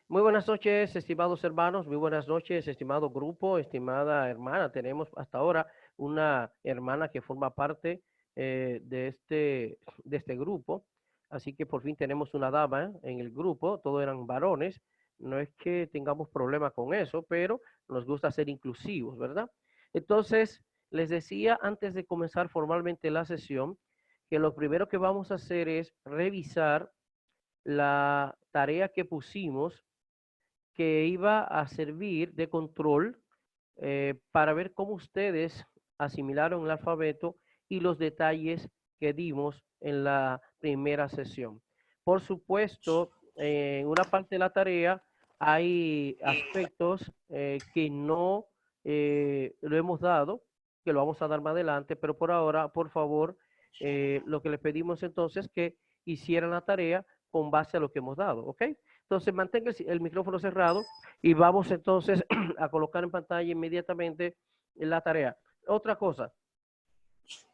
Muy buenas noches, estimados hermanos, muy buenas noches, estimado grupo, estimada hermana. Tenemos hasta ahora una hermana que forma parte de este grupo, así que por fin tenemos una dama en el grupo, todos eran varones. No es que tengamos problema con eso, pero nos gusta ser inclusivos, ¿verdad? Entonces, les decía antes de comenzar formalmente la sesión que lo primero que vamos a hacer es revisar la tarea que pusimos que iba a servir de control para ver cómo ustedes asimilaron el alfabeto y los detalles que dimos en la primera sesión. Por supuesto, en una parte de la tarea hay aspectos que no lo hemos dado, que lo vamos a dar más adelante, pero por ahora, por favor, lo que les pedimos entonces es que hicieran la tarea con base a lo que hemos dado, ¿ok? Entonces mantenga el micrófono cerrado y vamos entonces a colocar en pantalla inmediatamente la tarea. Otra cosa,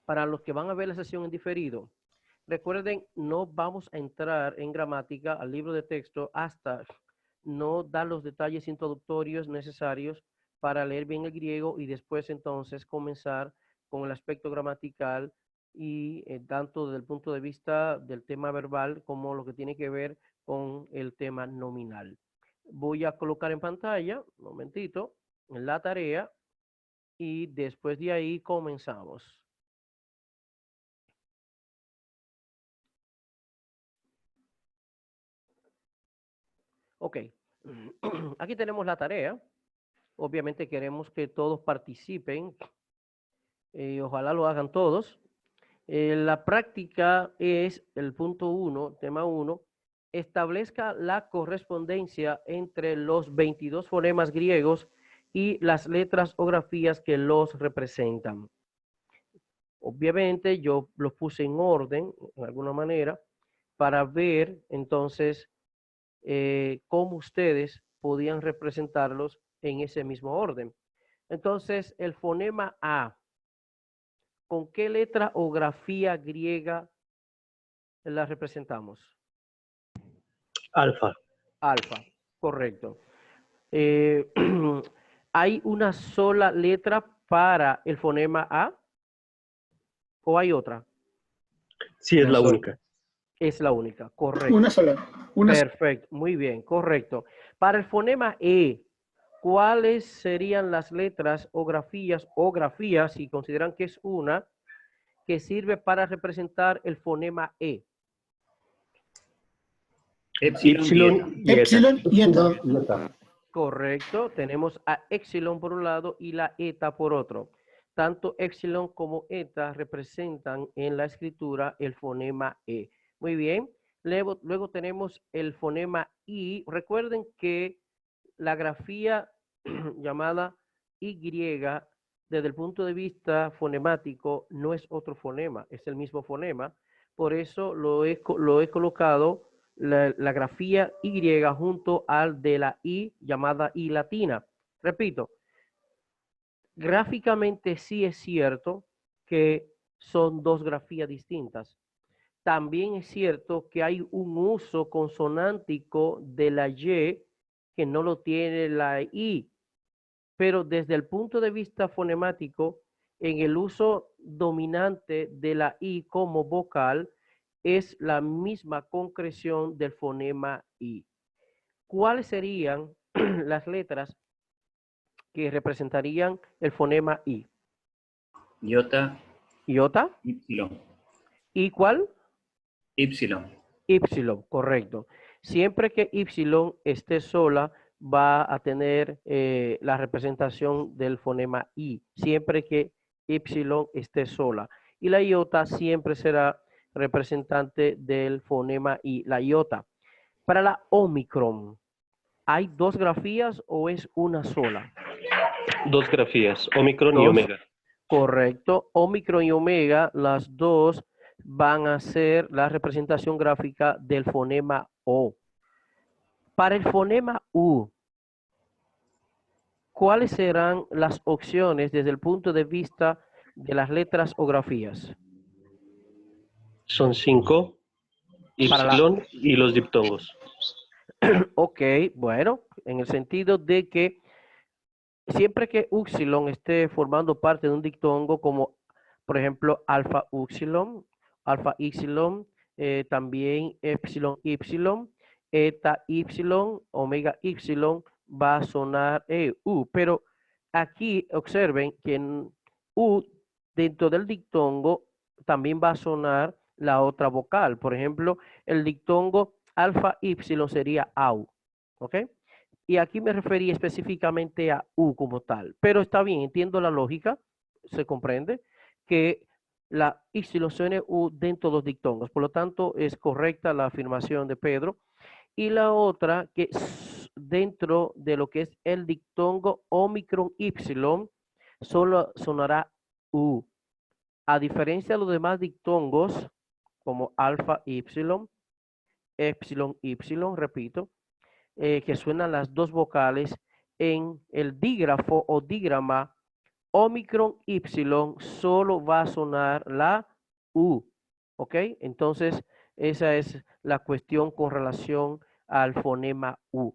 para los que van a ver la sesión en diferido, recuerden, no vamos a entrar en gramática al libro de texto hasta no dar los detalles introductorios necesarios para leer bien el griego y después entonces comenzar con el aspecto gramatical y tanto desde el punto de vista del tema verbal como lo que tiene que ver con el tema nominal. Voy a colocar en pantalla, un momentito, la tarea y después de ahí comenzamos. Ok, aquí tenemos la tarea. Obviamente queremos que todos participen. Ojalá lo hagan todos. La práctica es el punto 1, tema 1. Establezca la correspondencia entre los 22 fonemas griegos y las letras o grafías que los representan. Obviamente yo los puse en orden, de alguna manera, para ver entonces cómo ustedes podían representarlos en ese mismo orden. Entonces, el fonema A, ¿con qué letra o grafía griega la representamos? Alfa. Alfa, correcto. Eh, ¿Hay una sola letra para el fonema A o hay otra? Sí, es la única. Es la única, correcto. Una sola. Perfecto, muy bien, correcto. Para el fonema E, ¿cuáles serían las letras o grafías, si consideran que es una, que sirve para representar el fonema E? Epsilon y eta. Epsilon y eta. Correcto, tenemos a epsilon por un lado y la eta por otro. Tanto epsilon como eta representan en la escritura el fonema E. Muy bien, luego tenemos el fonema I. Recuerden que la grafía llamada Y, desde el punto de vista fonemático, no es otro fonema, es el mismo fonema. Por eso lo he colocado la grafía Y junto al de la I llamada I latina. Repito, gráficamente sí es cierto que son dos grafías distintas. También es cierto que hay un uso consonántico de la Y que no lo tiene la I, pero desde el punto de vista fonemático, en el uso dominante de la I como vocal, es la misma concreción del fonema I. ¿Cuáles serían las letras que representarían el fonema I? Iota. Iota. Ypsilon. ¿Y cuál? Ypsilon. Ypsilon, correcto. Siempre que Y esté sola, va a tener la representación del fonema I, siempre que Y esté sola. Y la iota siempre será representante del fonema I, la iota. Para la Omicron, ¿hay dos grafías o es una sola? Dos grafías, Omicron y Omega. Correcto, Omicron y Omega, las dos van a ser la representación gráfica del fonema O. Para el fonema U, ¿cuáles serán las opciones desde el punto de vista de las letras o grafías? Son 5, Ypsilon y los diptongos. Ok, bueno, en el sentido de que siempre que upsilon esté formando parte de un dictongo, como por ejemplo alfa upsilon, alfa epsilon, también epsilon epsilon, eta epsilon, omega epsilon, va a sonar U. Pero aquí observen que en U dentro del dictongo también va a sonar la otra vocal. Por ejemplo, el dictongo alfa epsilon sería AU. ¿Ok? Y aquí me referí específicamente a U como tal. Pero está bien, entiendo la lógica, se comprende que la Y suene U dentro de los dictongos. Por lo tanto, es correcta la afirmación de Pedro. Y la otra, que dentro de lo que es el dictongo Omicron Y, solo sonará U. A diferencia de los demás dictongos, como alfa Y, epsilon Y, repito, que suenan las dos vocales, en el dígrafo o dígrama Omicron Y solo va a sonar la U. ¿Ok? Entonces, esa es la cuestión con relación al fonema U.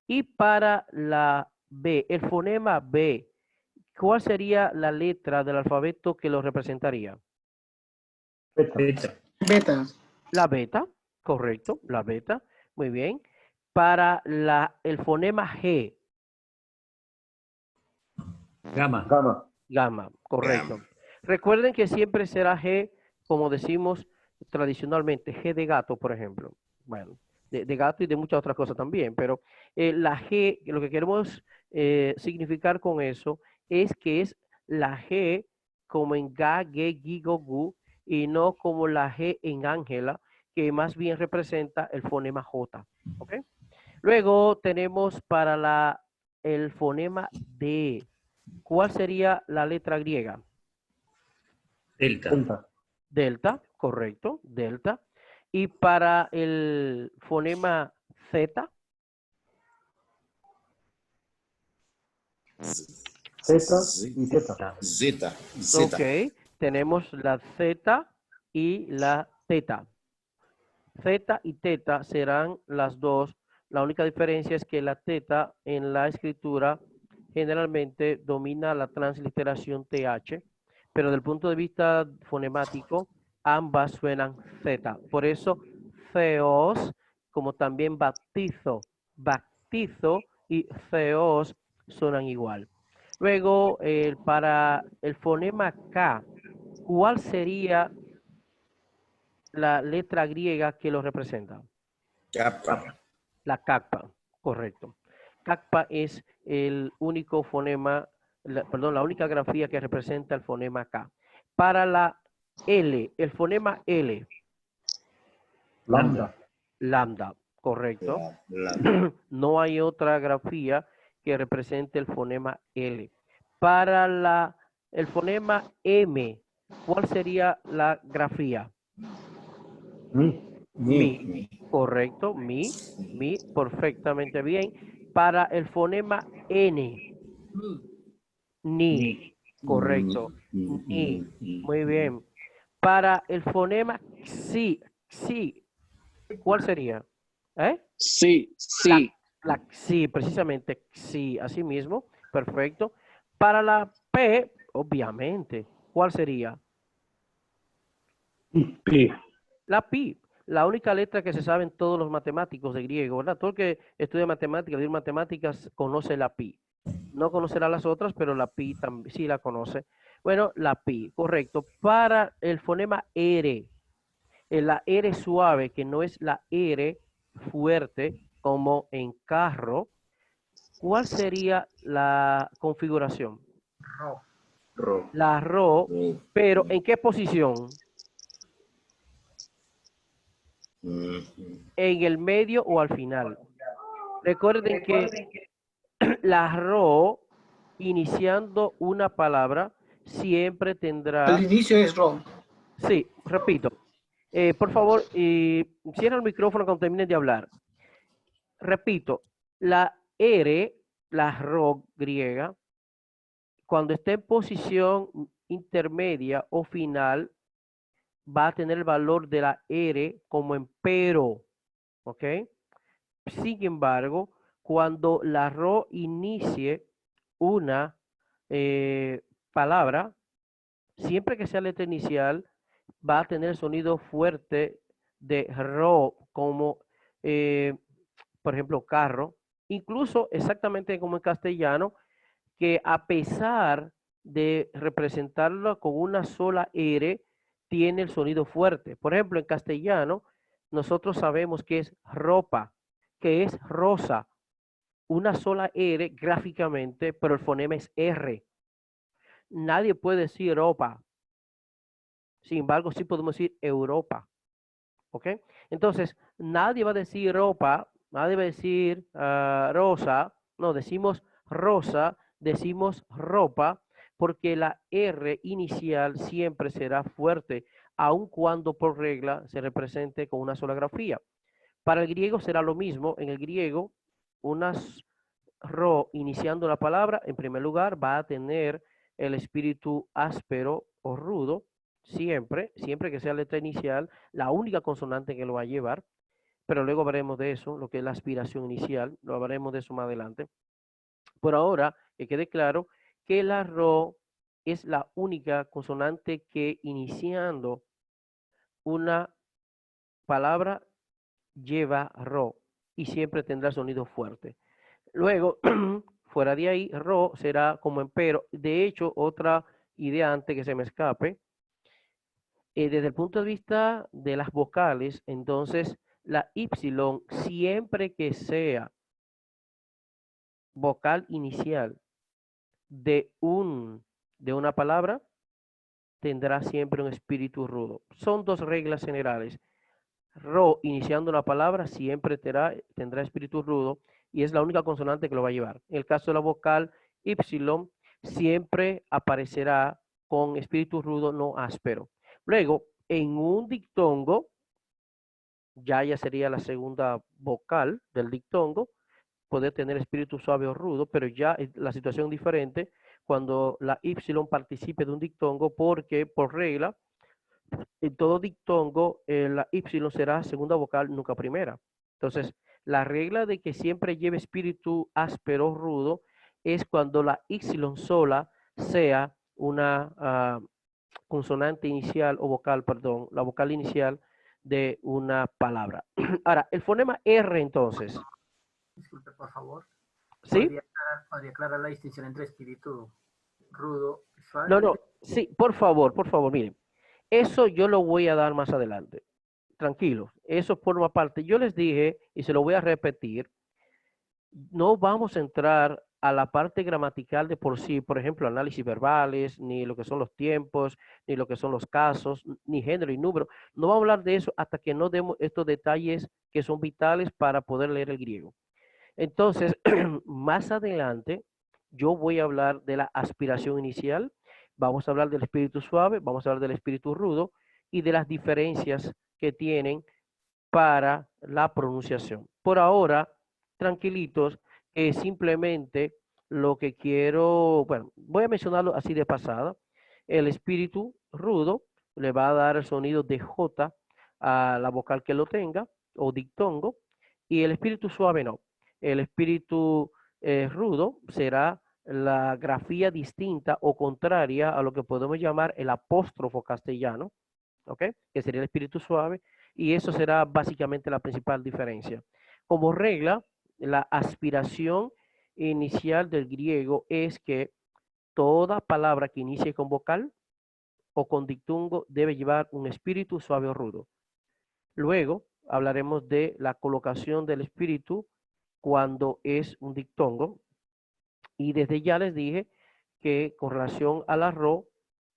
Y para la B, el fonema B, ¿cuál sería la letra del alfabeto que lo representaría? Beta. Beta. La beta, correcto, la beta. Muy bien. Para el fonema G, Gamma. gamma, correcto. Recuerden que siempre será G, como decimos tradicionalmente, G de gato, por ejemplo. Bueno, de gato y de muchas otras cosas también, pero la G, lo que queremos significar con eso es que es la G como en ga, ge, gi, go, gu, y no como la G en Ángela, que más bien representa el fonema J. ¿Ok? Luego tenemos para el fonema D. ¿Cuál sería la letra griega? Delta. Delta, correcto, delta. Y para el fonema Z, Z y teta. Zeta. ok, tenemos la Z y la teta. Z y teta serán las dos. La única diferencia es que la teta en la escritura generalmente domina la transliteración TH, pero desde el punto de vista fonemático, ambas suenan Z. Por eso, theos, como también bautizo, baptizo y theos suenan igual. Luego, para el fonema K, ¿cuál sería la letra griega que lo representa? Kappa. La kappa, correcto. Kappa es el único fonema, perdón, la única grafía que representa el fonema K. Para la L, el fonema L. Lambda. Lambda, correcto. La- No hay otra grafía que represente el fonema L. Para el fonema M, ¿cuál sería la grafía? Mi. Mi, correcto, mi, perfectamente bien. Para el fonema N, ni, correcto, ni, muy bien. Para el fonema xi, ¿cuál sería? ¿Eh? Sí, sí. La xi, precisamente xi, así mismo, perfecto. Para la P, obviamente, ¿cuál sería? Pi. La pi, la única letra que se saben todos los matemáticos de griego, ¿verdad? Todo el que estudia matemáticas conoce la pi. No conocerá las otras, pero la pi también sí la conoce. Bueno, la pi, correcto. Para el fonema R, la R suave, que no es la R fuerte, como en carro, ¿cuál sería la configuración? Ro. La ro, pero ¿en qué posición? En el medio o al final. Recuerden que la ro, iniciando una palabra, siempre tendrá... Al inicio es Ro. Sí, repito. Por favor, cierra el micrófono cuando terminen de hablar. Repito, la R, la ro griega, cuando esté en posición intermedia o final, va a tener el valor de la R como en pero, ¿ok? Sin embargo, cuando la ro inicie una palabra, siempre que sea letra inicial, va a tener el sonido fuerte de ro, como por ejemplo carro, incluso exactamente como en castellano, que a pesar de representarlo con una sola R, tiene el sonido fuerte. Por ejemplo, en castellano, nosotros sabemos que es ropa, que es rosa, una sola R gráficamente, pero el fonema es R. Nadie puede decir ropa. Sin embargo, sí podemos decir Europa. ¿Ok? Entonces, nadie va a decir ropa, nadie va a decir rosa. No, decimos rosa, decimos ropa, porque la R inicial siempre será fuerte, aun cuando por regla se represente con una sola grafía. Para el griego será lo mismo. En el griego, una ro iniciando la palabra, en primer lugar, va a tener el espíritu áspero o rudo, siempre que sea letra inicial, la única consonante que lo va a llevar, pero luego veremos de eso, lo que es la aspiración inicial, lo hablaremos de eso más adelante. Por ahora, que quede claro que la ro es la única consonante que iniciando una palabra lleva ro y siempre tendrá sonido fuerte. Luego, fuera de ahí, ro será como empero. De hecho, otra idea antes que se me escape, desde el punto de vista de las vocales, entonces la Y siempre que sea vocal inicial de una palabra, tendrá siempre un espíritu rudo. Son dos reglas generales. Ro iniciando la palabra siempre tendrá espíritu rudo y es la única consonante que lo va a llevar. En el caso de la vocal Y, siempre aparecerá con espíritu rudo, no áspero. Luego, en un dictongo, ya sería la segunda vocal del dictongo, poder tener espíritu suave o rudo, pero ya es la situación diferente cuando la Y participe de un dictongo, porque por regla, en todo dictongo, la Y será segunda vocal, nunca primera. Entonces, la regla de que siempre lleve espíritu áspero, rudo, es cuando la Y sola sea una consonante inicial o vocal, perdón, la vocal inicial de una palabra. Ahora, el fonema R entonces. Disculpe, por favor. ¿Sí? ¿Podría aclarar la distinción entre espíritu rudo y suave? No, sí, por favor, miren. Eso yo lo voy a dar más adelante. Tranquilos, eso forma parte. Yo les dije, y se lo voy a repetir, no vamos a entrar a la parte gramatical de por sí, por ejemplo, análisis verbales, ni lo que son los tiempos, ni lo que son los casos, ni género y número. No vamos a hablar de eso hasta que no demos estos detalles que son vitales para poder leer el griego. Entonces, más adelante, yo voy a hablar de la aspiración inicial, vamos a hablar del espíritu suave, vamos a hablar del espíritu rudo y de las diferencias que tienen para la pronunciación. Por ahora, tranquilitos, simplemente lo que quiero, bueno, voy a mencionarlo así de pasada. El espíritu rudo le va a dar el sonido de J a la vocal que lo tenga, o dictongo, y el espíritu suave no. El espíritu rudo será la grafía distinta o contraria a lo que podemos llamar el apóstrofo castellano, ¿ok? Que sería el espíritu suave, y eso será básicamente la principal diferencia. Como regla, la aspiración inicial del griego es que toda palabra que inicie con vocal o con dictungo debe llevar un espíritu suave o rudo. Luego hablaremos de la colocación del espíritu cuando es un dictongo, y desde ya les dije que con relación a la ro,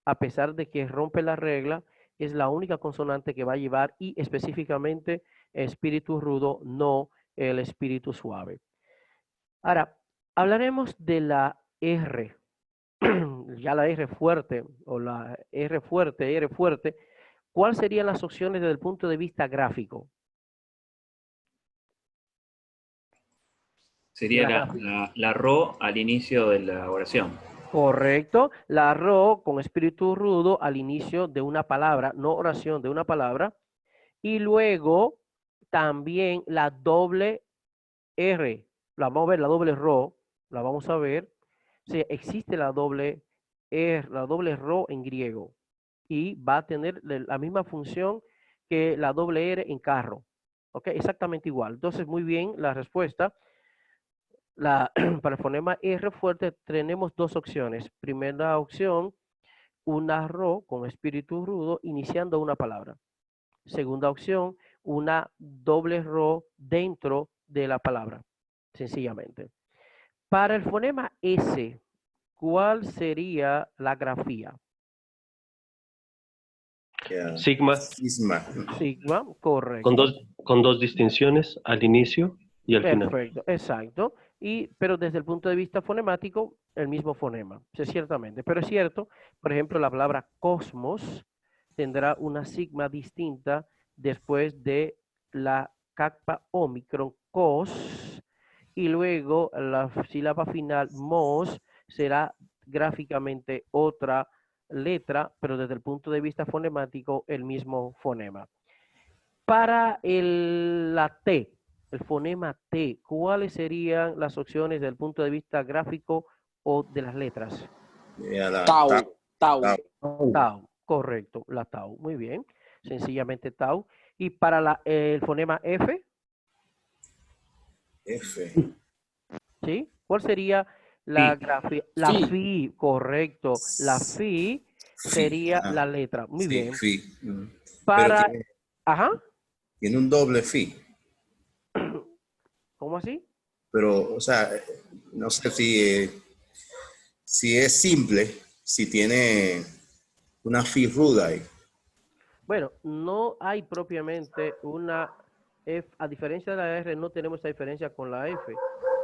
a pesar de que rompe la regla, es la única consonante que va a llevar, y específicamente espíritu rudo, no el espíritu suave. Ahora, hablaremos de la R, ya la R fuerte o la R fuerte. ¿Cuáles serían las opciones desde el punto de vista gráfico? Sería la ro al inicio de la oración. Correcto. La ro con espíritu rudo al inicio de una palabra, no oración, de una palabra. Y luego también la doble R, la vamos a ver, la doble ro, la vamos a ver. O sea, existe la doble R, la doble ro en griego. Y va a tener la misma función que la doble R en carro. ¿Ok? Exactamente igual. Entonces, muy bien, la respuesta. Para el fonema R fuerte tenemos dos opciones. Primera opción, una ro con espíritu rudo iniciando una palabra. Segunda opción, una doble ro dentro de la palabra, sencillamente. Para el fonema S, ¿cuál sería la grafía? Yeah. Sigma, Sigma. Sigma, con correcto. dos distinciones al inicio y al final. Perfecto, exacto. Pero desde el punto de vista fonemático, el mismo fonema, sí, ciertamente. Pero es cierto, por ejemplo, la palabra cosmos tendrá una sigma distinta después de la capa ómicron cos, y luego la sílaba final mos será gráficamente otra letra, pero desde el punto de vista fonemático, el mismo fonema. Para la T, el fonema T, ¿cuáles serían las opciones desde el punto de vista gráfico o de las letras? Yeah, la Tau. tau. Tau, correcto, la tau, muy bien, sencillamente tau. Y para el fonema F, F. ¿sí? ¿Cuál sería la grafía? La Fi. fi, correcto, la fi sería Ah, la letra, muy sí, bien. fi. Pero Para, ajá, tiene un doble fi. ¿cómo así? Pero, o sea, no sé si es simple, si tiene una fi ruda ahí. Bueno, no hay propiamente una F, a diferencia de la R, no tenemos esa diferencia con la F.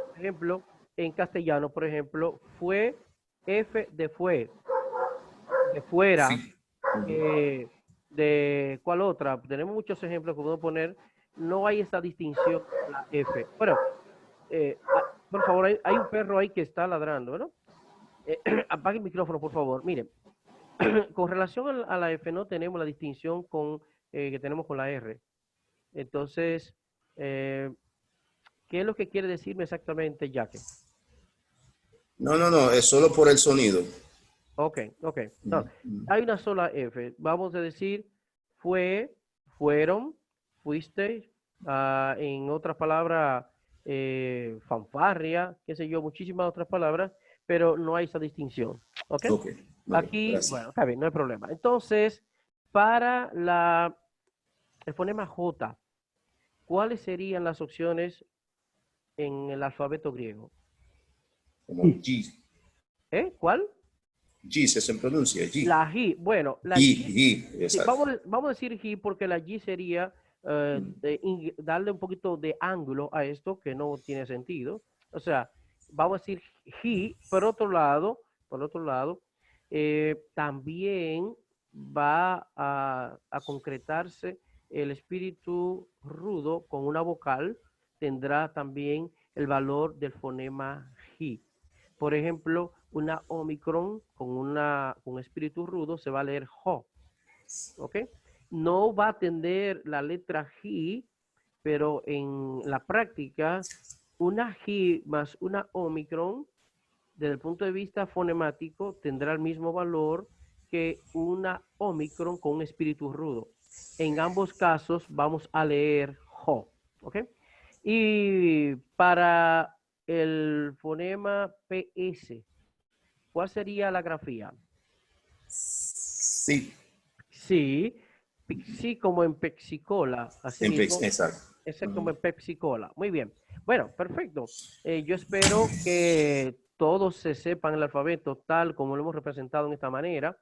Por ejemplo, en castellano, por ejemplo, fue F de fue, de fuera, Fi. de cuál otra. Tenemos muchos ejemplos que podemos poner. No hay esa distinción con la F. Bueno, por favor, hay un perro ahí que está ladrando, ¿no? Apague el micrófono, por favor. Miren, con relación a la F no tenemos la distinción que tenemos con la R. Entonces, ¿qué es lo que quiere decirme exactamente, Jaque? No, es solo por el sonido. Ok. No, hay una sola F. Vamos a decir fue, fueron, fuiste, en otras palabras, fanfarria, qué sé yo, muchísimas otras palabras, pero no hay esa distinción. ¿Ok? Ok, vale, Aquí, gracias. bueno, está bien, no hay problema. Entonces, para el fonema J, ¿cuáles serían las opciones en el alfabeto griego? Como G. ¿Cuál? G se pronuncia, G. La G. Bueno, la G, G. G, Sí, exacto. vamos a decir G porque la G sería darle un poquito de ángulo a esto que no tiene sentido. O sea, vamos a decir G, por otro lado, también va a concretarse el espíritu rudo con una vocal, tendrá también el valor del fonema G. Por ejemplo, una omicron con un espíritu rudo se va a leer jo, ¿ok? No va a tener la letra G, pero en la práctica, una G más una omicron, desde el punto de vista fonemático, tendrá el mismo valor que una omicron con un espíritu rudo. En ambos casos vamos a leer jo, ¿ok? Y para el fonema PS, ¿cuál sería la grafía? Sí, Sí, sí como en Pepsi-Cola, así mismo, exacto. es como en Pepsi-Cola. Muy bien. Bueno, perfecto. Yo espero que todos se sepan el alfabeto tal como lo hemos representado en esta manera.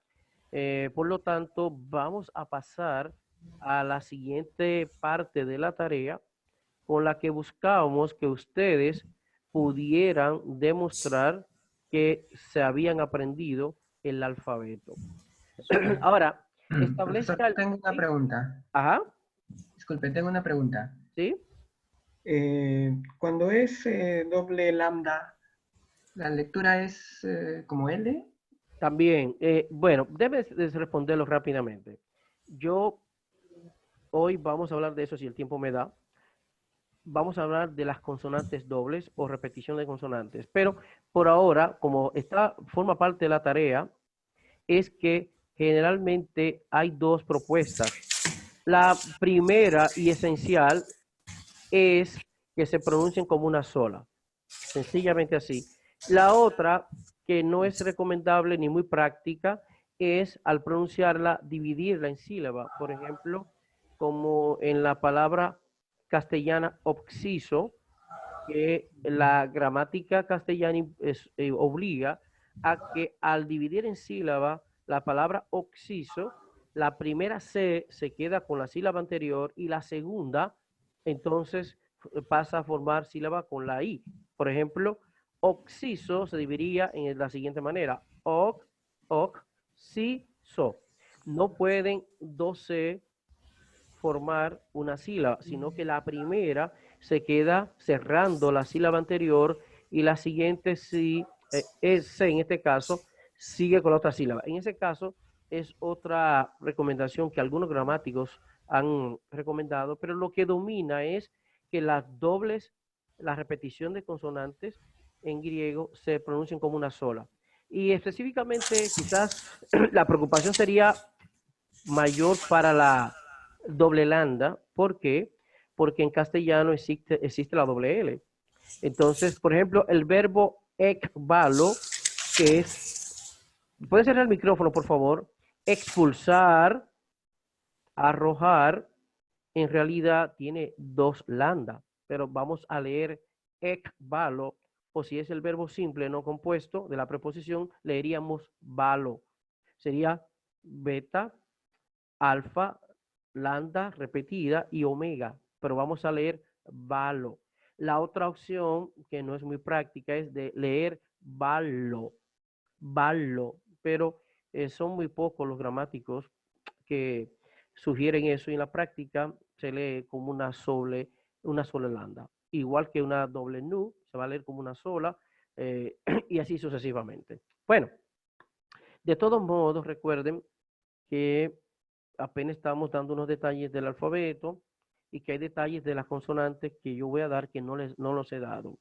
Por lo tanto, vamos a pasar a la siguiente parte de la tarea con la que buscábamos que ustedes pudieran demostrar que se habían aprendido el alfabeto. Ahora, Profesor, establezca el... tengo una ¿sí? pregunta. Ajá, Disculpe, tengo una pregunta. ¿sí? Cuando es doble lambda, ¿la lectura es como L? También, bueno, debes responderlo rápidamente. Hoy vamos a hablar de eso si el tiempo me da. vamos a hablar de las consonantes dobles o repetición de consonantes. Pero por ahora, como forma parte de la tarea, es que generalmente hay dos propuestas. La primera y esencial es que se pronuncien como una sola, sencillamente así. La otra, que no es recomendable ni muy práctica, es al pronunciarla, dividirla en sílaba. Por ejemplo, como en la palabra castellana oxiso, que la gramática castellana obliga a que al dividir en sílaba la palabra oxiso, la primera C se queda con la sílaba anterior y la segunda entonces pasa a formar sílaba con la I. Por ejemplo, oxiso se dividiría en la siguiente manera: oxiso. No pueden dos C formar una sílaba, sino que la primera se queda cerrando la sílaba anterior y la siguiente sí, es en este caso, sigue con la otra sílaba. En ese caso es otra recomendación que algunos gramáticos han recomendado, pero lo que domina es que las dobles, la repetición de consonantes en griego se pronuncien como una sola. Y específicamente quizás la preocupación sería mayor para la doble lambda. ¿Por qué? Porque en castellano existe la doble L. Entonces, por ejemplo, el verbo ekbalo, que es, ¿puede cerrar el micrófono, por favor? Expulsar, arrojar, en realidad tiene dos lambda, pero vamos a leer ekbalo, o si es el verbo simple no compuesto de la preposición, leeríamos balo. Sería beta, alfa, lambda repetida y omega, pero vamos a leer balo. La otra opción, que no es muy práctica, es de leer balo, pero son muy pocos los gramáticos que sugieren eso, y en la práctica se lee como una sola lambda. Igual que una doble nu, se va a leer como una sola, y así sucesivamente. Bueno, de todos modos, recuerden que apenas estamos dando unos detalles del alfabeto y que hay detalles de las consonantes que yo voy a dar que no los he dado.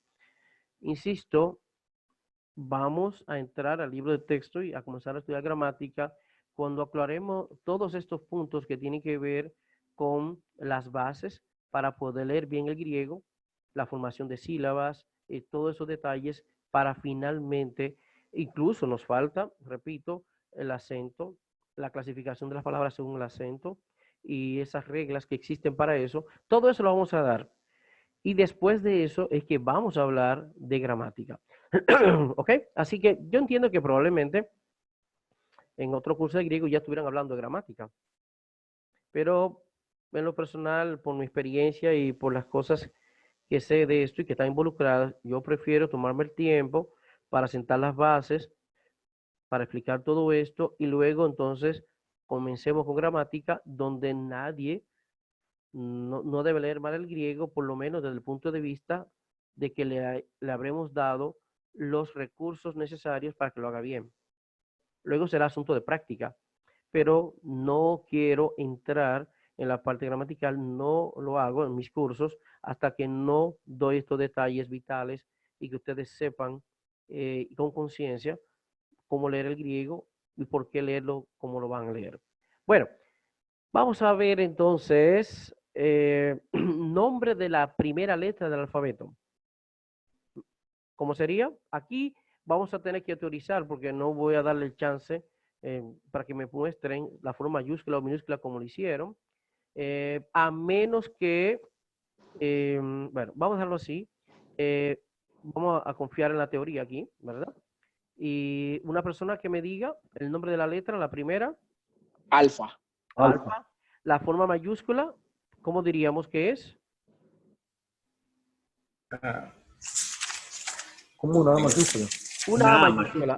Insisto, vamos a entrar al libro de texto y a comenzar a estudiar gramática cuando aclaremos todos estos puntos que tienen que ver con las bases para poder leer bien el griego, la formación de sílabas, todos esos detalles para finalmente, incluso nos falta, repito, el acento, la clasificación de las palabras según el acento y esas reglas que existen para eso. Todo eso lo vamos a dar. Y después de eso es que vamos a hablar de gramática. ¿Ok? Así que yo entiendo que probablemente en otro curso de griego ya estuvieran hablando de gramática. Pero en lo personal, por mi experiencia y por las cosas que sé de esto y que están involucradas, yo prefiero tomarme el tiempo para sentar las bases, para explicar todo esto y luego entonces comencemos con gramática, donde nadie no debe leer mal el griego, por lo menos desde el punto de vista de que le habremos dado los recursos necesarios para que lo haga bien. Luego será asunto de práctica, pero no quiero entrar en la parte gramatical, no lo hago en mis cursos hasta que no doy estos detalles vitales y que ustedes sepan con conciencia cómo leer el griego y por qué leerlo como lo van a leer. Bueno, vamos a ver entonces nombre de la primera letra del alfabeto. ¿Cómo sería? Aquí vamos a tener que autorizar porque no voy a darle el chance para que me muestren la forma mayúscula o minúscula como lo hicieron. A menos que, bueno, vamos a dejarlo así. Vamos a confiar en la teoría aquí, ¿verdad? Y una persona que me diga el nombre de la letra, la primera. Alfa. Alfa. La forma mayúscula, ¿cómo diríamos que es? Como una mayúscula.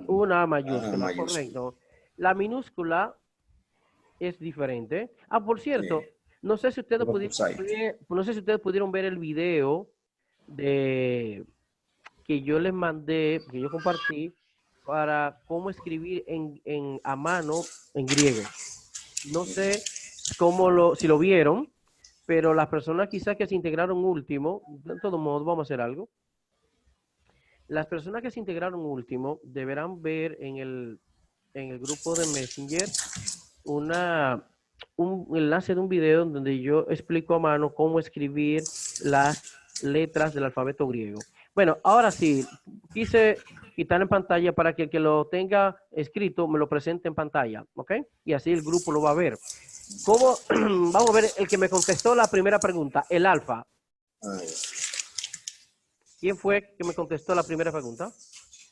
Una A mayúscula, correcto. La minúscula es diferente. Ah, por cierto, no sé si ustedes pudieron ver el video que yo les mandé, que yo compartí, para cómo escribir a mano en griego. No sé si lo vieron, pero las personas quizás que se integraron último, de todos modos vamos a hacer algo. Las personas que se integraron último deberán ver en el grupo de Messenger un enlace de un video donde yo explico a mano cómo escribir las letras del alfabeto griego. Bueno, ahora sí, quise quitar en pantalla para que el que lo tenga escrito me lo presente en pantalla, ¿ok? Y así el grupo lo va a ver. ¿Cómo? Vamos a ver el que me contestó la primera pregunta, el alfa. ¿Quién fue que me contestó la primera pregunta?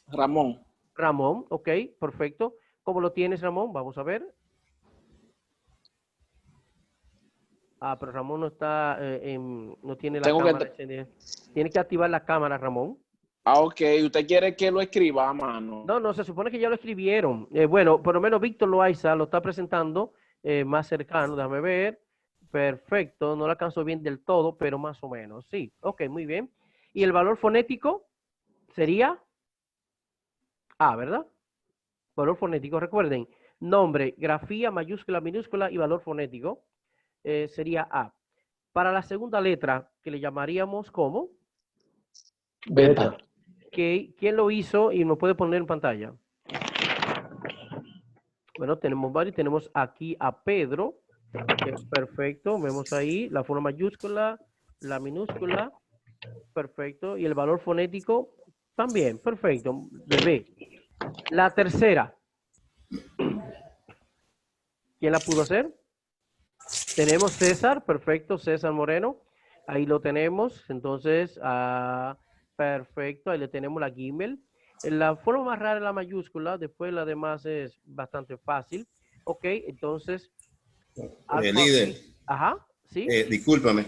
Ramón. Ramón, ok, perfecto. ¿Cómo lo tienes, Ramón? Vamos a ver. Pero Ramón no está, no tiene la cámara encendida. Tiene que activar la cámara, Ramón. Ok. ¿Usted quiere que lo escriba a mano? No, se supone que ya lo escribieron. Bueno, por lo menos Víctor Loaiza lo está presentando más cercano. Déjame ver. Perfecto. No lo alcanzo bien del todo, pero más o menos. Sí, ok, muy bien. ¿Y el valor fonético sería A, verdad? Valor fonético, recuerden, nombre, grafía, mayúscula, minúscula y valor fonético sería A. Para la segunda letra, que le llamaríamos ¿cómo? Beta. ¿Quién lo hizo y nos puede poner en pantalla? Bueno, tenemos varios. Tenemos aquí a Pedro. Perfecto. Vemos ahí la forma mayúscula, la minúscula. Perfecto. Y el valor fonético también. Perfecto. B. La tercera. ¿Quién la pudo hacer? Tenemos César. Perfecto. César Moreno. Ahí lo tenemos. Entonces, perfecto. Ahí le tenemos la Gimel. La forma más rara es la mayúscula. Después la demás es bastante fácil. Ok. Entonces. Líder. Ajá. Sí. Discúlpame.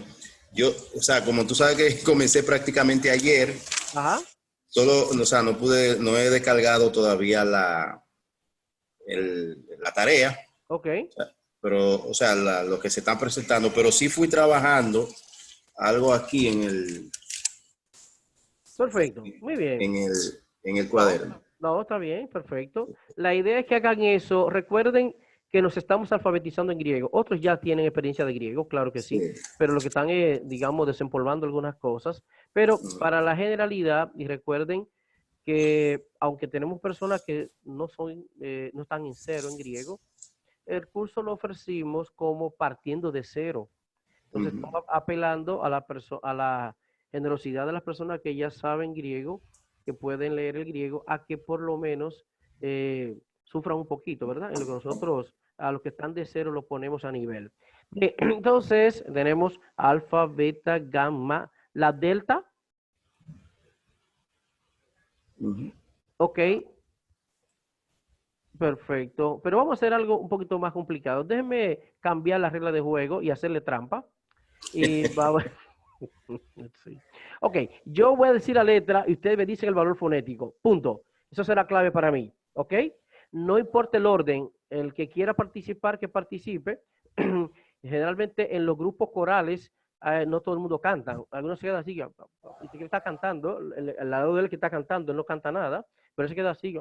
Yo, o sea, como tú sabes que comencé prácticamente ayer. Ajá. Solo, o sea, no he descargado todavía la tarea. Ok. Pero, o sea, lo que se están presentando, pero sí fui trabajando algo aquí en el... Perfecto, muy bien. En el cuaderno. No, está bien, perfecto. La idea es que hagan eso. Recuerden que nos estamos alfabetizando en griego. Otros ya tienen experiencia de griego, claro que sí, pero lo que están, digamos, desempolvando algunas cosas. Pero para la generalidad, y recuerden que aunque tenemos personas que no están en cero en griego, el curso lo ofrecimos como partiendo de cero. Entonces, estamos apelando a la generosidad de las personas que ya saben griego, que pueden leer el griego, a que por lo menos sufran un poquito, ¿verdad? En lo que nosotros, a los que están de cero, los ponemos a nivel. Entonces, tenemos alfa, beta, gamma, la delta. Ok. Perfecto. Pero vamos a hacer algo un poquito más complicado. Déjenme cambiar la regla de juego y hacerle trampa. Y vamos. Sí. Ok, yo voy a decir la letra y ustedes me dicen el valor fonético. Punto. Eso será clave para mí. Ok. No importa el orden. El que quiera participar, que participe. Generalmente en los grupos corales, no todo el mundo canta. Algunos se quedan así. Y que está cantando, al lado del que está cantando, él no canta nada. Pero se queda así.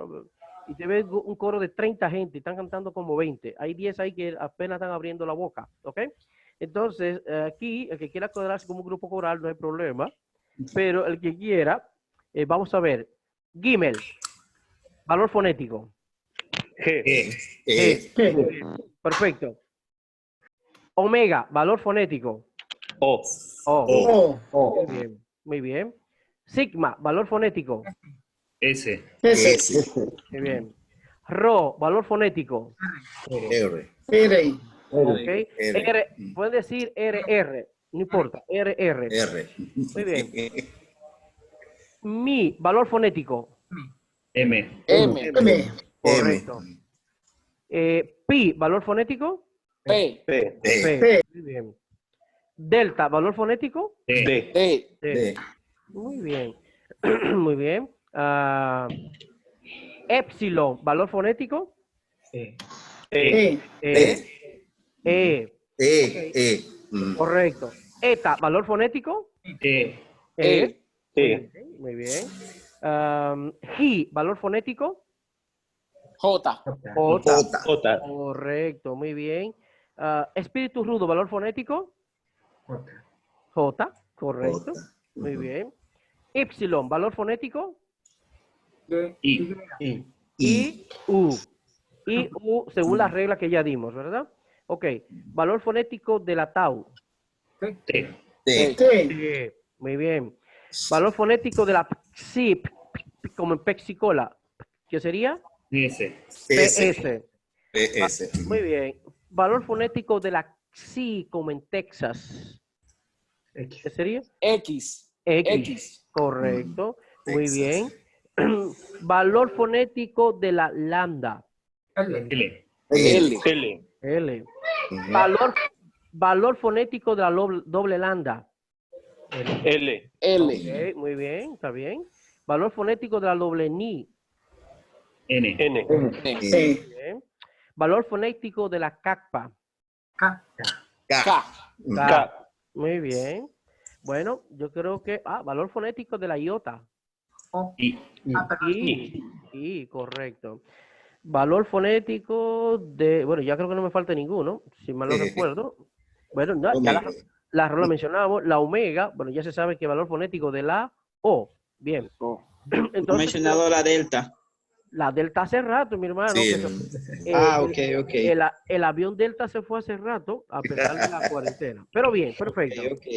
Y te ves un coro de 30 gente y están cantando como 20. Hay 10 ahí que apenas están abriendo la boca. ¿Ok? Entonces, aquí, el que quiera cuadrarse como un grupo coral, no hay problema. Pero el que quiera, vamos a ver. Gimel, valor fonético. G. Perfecto. Omega, valor fonético. O. Muy bien, muy bien. Sigma, valor fonético. S. Muy bien. Rho, valor fonético. R. Okay. R, pueden decir RR, no importa, RR. R. Muy bien. Mi, valor fonético. M. Correcto. Pi, valor fonético. P. Muy bien. Delta, valor fonético. D. D. Muy bien. Muy bien. Epsilon, valor fonético. Correcto. Eta, valor fonético. Muy bien. Ji, valor fonético. J. J. Correcto, muy bien. Espíritu rudo, valor fonético. J. J, correcto. J. Muy Ujú. bien. Y, valor fonético. Y. I. Y, U. Y, U, según la regla que ya dimos, ¿verdad? Ok. Valor fonético de la tau. T. T. T. Muy bien. Valor fonético de la psi, como en pexicola. ¿Qué sería? S. PS. PS. Muy bien. Valor fonético de la xi, como en Texas. ¿Qué X. sería? X. X. Correcto. Muy Texas. bien. Valor fonético de la lambda. L. L. L. L. L. Ujú. Valor fonético de la doble lambda. L. L. Ok, muy bien, está bien. Valor fonético de la doble ni. N. N. N. Muy bien. Valor fonético de la cacpa. K. K. K. Ujú. K. Muy bien. Bueno, yo creo que... valor fonético de la iota. O. I. Perdón. Y, correcto. Valor fonético de... Bueno, ya creo que no me falta ninguno, si mal no recuerdo. Bueno, no, ya Omega. la lo mencionamos. La omega, bueno, ya se sabe que valor fonético de la O. Bien. O. No he Entonces, mencionado la delta. la Delta hace rato, mi hermano. Sí, que Ok. el avión Delta se fue hace rato, a pesar de la cuarentena. Pero bien, perfecto. Ok.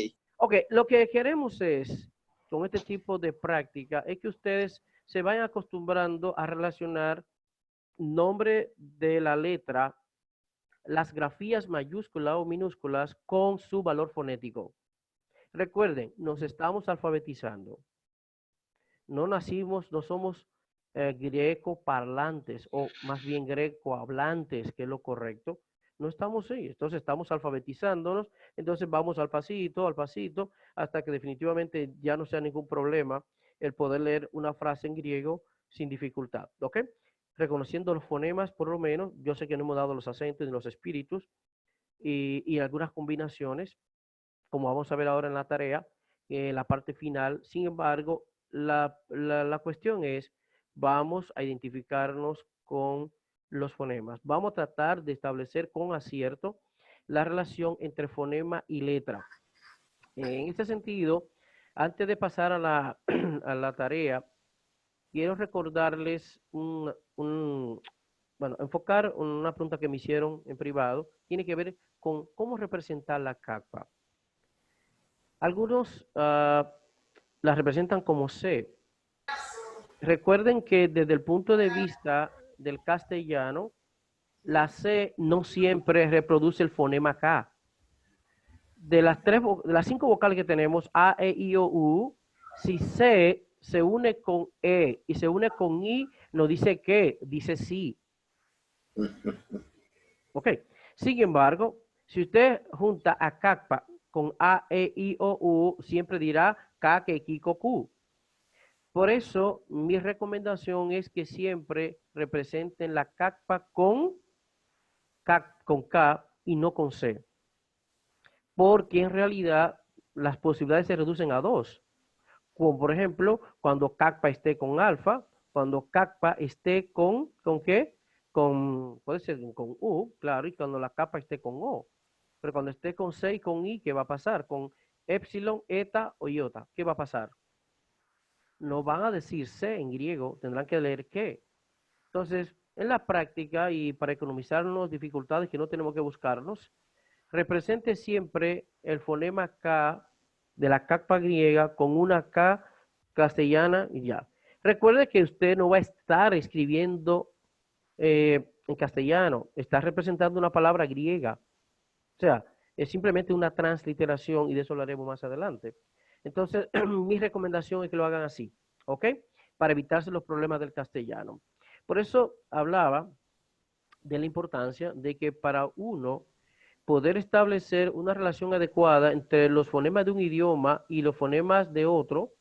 Ok, lo que queremos es, con este tipo de práctica, es que ustedes se vayan acostumbrando a relacionar nombre de la letra, las grafías mayúsculas o minúsculas con su valor fonético. Recuerden, nos estamos alfabetizando. No nacimos, no somos greco parlantes o más bien greco hablantes, que es lo correcto. No estamos ahí, entonces estamos alfabetizándonos, entonces vamos al pasito, hasta que definitivamente ya no sea ningún problema el poder leer una frase en griego sin dificultad, ¿ok? Reconociendo los fonemas, por lo menos, yo sé que no hemos dado los acentos ni los espíritus y algunas combinaciones, como vamos a ver ahora en la tarea, en la parte final. Sin embargo, la cuestión es, vamos a identificarnos con los fonemas. Vamos a tratar de establecer con acierto la relación entre fonema y letra. En este sentido, antes de pasar a la, a la tarea, quiero recordarles bueno, enfocar una pregunta que me hicieron en privado, tiene que ver con cómo representar la capa. Algunos la representan como C. Recuerden que desde el punto de vista del castellano, la C no siempre reproduce el fonema K. De las 5 vocales que tenemos, A, E, I, O, U, si C se une con E y se une con I, no dice que, dice sí. Ok. Sin embargo, si usted junta a cacpa con A, E, I, O, U, siempre dirá K, que, Kiko, Q. Por eso, mi recomendación es que siempre representen la cacpa con K y no con C. Porque en realidad las posibilidades se reducen a 2. Como por ejemplo, cuando cacpa esté con alfa, cuando cacpa esté ¿con qué? Puede ser con U, claro, y cuando la capa esté con O. Pero cuando esté con C y con I, ¿qué va a pasar? Con epsilon, eta o iota, ¿qué va a pasar? No van a decir C en griego, tendrán que leer qué. Entonces, en la práctica y para economizarnos dificultades que no tenemos que buscarnos, represente siempre el fonema K de la capa griega con una K castellana y ya. Recuerde que usted no va a estar escribiendo en castellano, está representando una palabra griega. O sea, es simplemente una transliteración y de eso hablaremos más adelante. Entonces, mi recomendación es que lo hagan así, ¿ok? Para evitarse los problemas del castellano. Por eso hablaba de la importancia de que para uno poder establecer una relación adecuada entre los fonemas de un idioma y los fonemas de otro,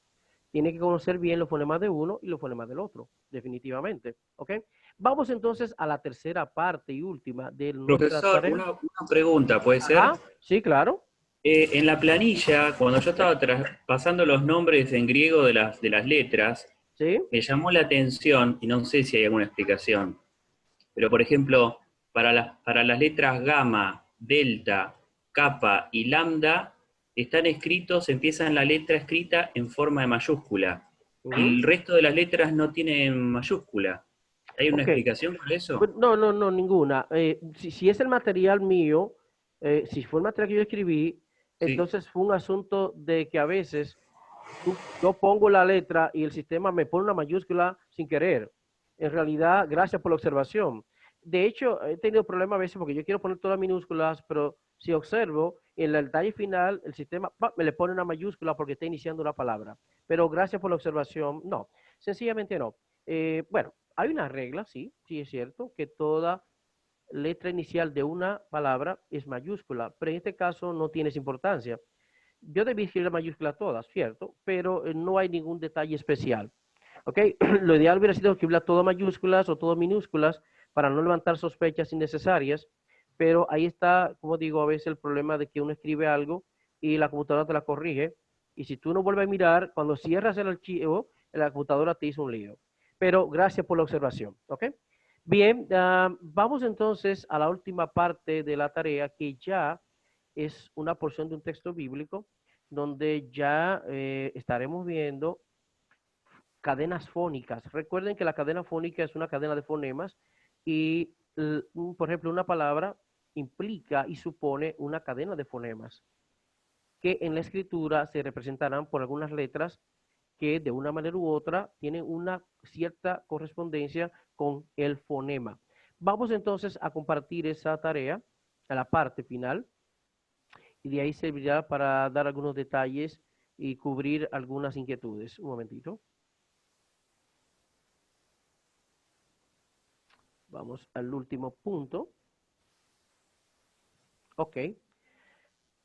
tiene que conocer bien los fonemas de uno y los fonemas del otro, definitivamente, ¿ok? Vamos entonces a la tercera parte y última de nuestra Profesor, tarea. una pregunta, ¿puede ser? Sí, claro. En la planilla, cuando yo estaba pasando los nombres en griego de las letras, ¿Sí? me llamó la atención, y no sé si hay alguna explicación, pero por ejemplo, para las letras gamma, delta, kappa y lambda, están escritos, empiezan la letra escrita en forma de mayúscula. Ujú. El resto de las letras no tienen mayúscula. ¿Hay una Ok. explicación para eso? Pues, no, ninguna. Si es el material mío, si fue el material que yo escribí, Sí. entonces fue un asunto de que a veces yo pongo la letra y el sistema me pone una mayúscula sin querer. En realidad, gracias por la observación. De hecho, he tenido problemas a veces porque yo quiero poner todas minúsculas, pero si observo, en el detalle final, el sistema me le pone una mayúscula porque está iniciando una palabra. Pero gracias por la observación, no, sencillamente no. Bueno, hay una regla, sí es cierto, que toda letra inicial de una palabra es mayúscula, pero en este caso no tiene esa importancia. Yo debí escribir mayúscula todas, cierto, pero no hay ningún detalle especial. ¿Ok? Lo ideal hubiera sido escribirla todas mayúsculas o todas minúsculas para no levantar sospechas innecesarias, pero ahí está, como digo, a veces el problema de que uno escribe algo y la computadora te la corrige, y si tú no vuelves a mirar, cuando cierras el archivo, la computadora te hizo un lío. Pero gracias por la observación, ¿ok? Bien, vamos entonces a la última parte de la tarea, que ya es una porción de un texto bíblico, donde ya estaremos viendo cadenas fónicas. Recuerden que la cadena fónica es una cadena de fonemas y, por ejemplo, una palabra implica y supone una cadena de fonemas que en la escritura se representarán por algunas letras que de una manera u otra tienen una cierta correspondencia con el fonema. Vamos entonces a compartir esa tarea a la parte final y de ahí servirá para dar algunos detalles y cubrir algunas inquietudes. Un momentito. Vamos al último punto. Ok.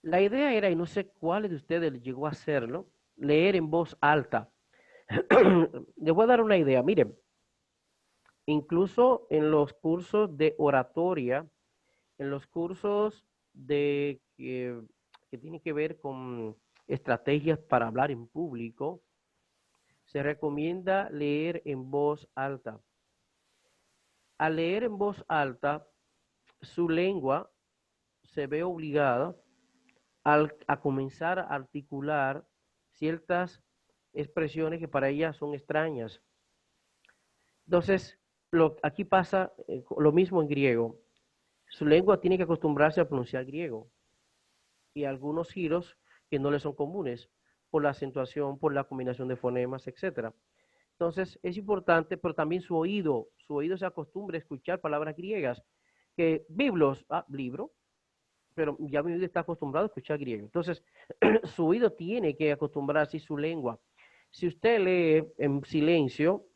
La idea era, y no sé cuál de ustedes llegó a hacerlo, leer en voz alta. Les voy a dar una idea. Miren, incluso en los cursos de oratoria, en los cursos que tienen que ver con estrategias para hablar en público, se recomienda leer en voz alta. Al leer en voz alta, su lengua se ve obligada a comenzar a articular ciertas expresiones que para ella son extrañas. Entonces, aquí pasa lo mismo en griego. Su lengua tiene que acostumbrarse a pronunciar griego y algunos giros que no le son comunes por la acentuación, por la combinación de fonemas, etc. Entonces, es importante, pero también su oído se acostumbra a escuchar palabras griegas, que libro, pero ya mi oído está acostumbrado a escuchar griego. Entonces, su oído tiene que acostumbrarse a su lengua. Si usted lee en silencio,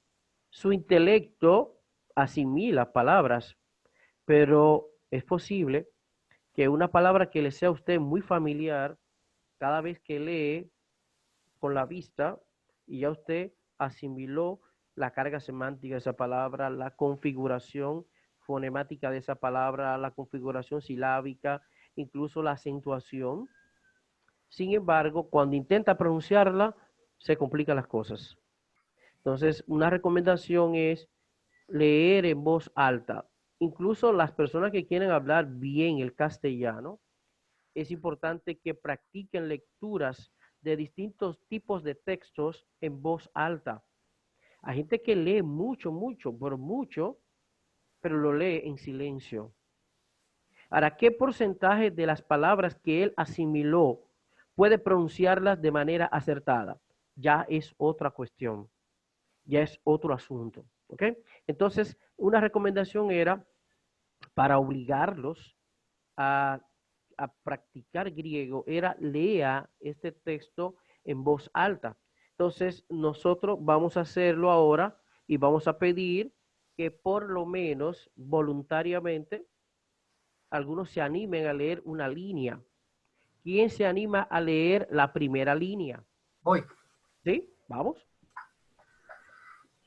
su intelecto asimila palabras, pero es posible que una palabra que le sea a usted muy familiar, cada vez que lee con la vista, y ya usted asimiló la carga semántica de esa palabra, la configuración fonemática de esa palabra, la configuración silábica, incluso la acentuación. Sin embargo, cuando intenta pronunciarla, se complican las cosas. Entonces, una recomendación es leer en voz alta. Incluso las personas que quieren hablar bien el castellano, es importante que practiquen lecturas de distintos tipos de textos en voz alta. Hay gente que lee mucho, pero lo lee en silencio. Ahora, ¿qué porcentaje de las palabras que él asimiló puede pronunciarlas de manera acertada? Ya es otra cuestión, ya es otro asunto, ¿ok? Entonces, una recomendación era para obligarlos a practicar griego, era lea este texto en voz alta. Entonces, nosotros vamos a hacerlo ahora y vamos a pedir que por lo menos voluntariamente algunos se animen a leer una línea. ¿Quién se anima a leer la primera línea? Voy. ¿Sí? ¿Vamos?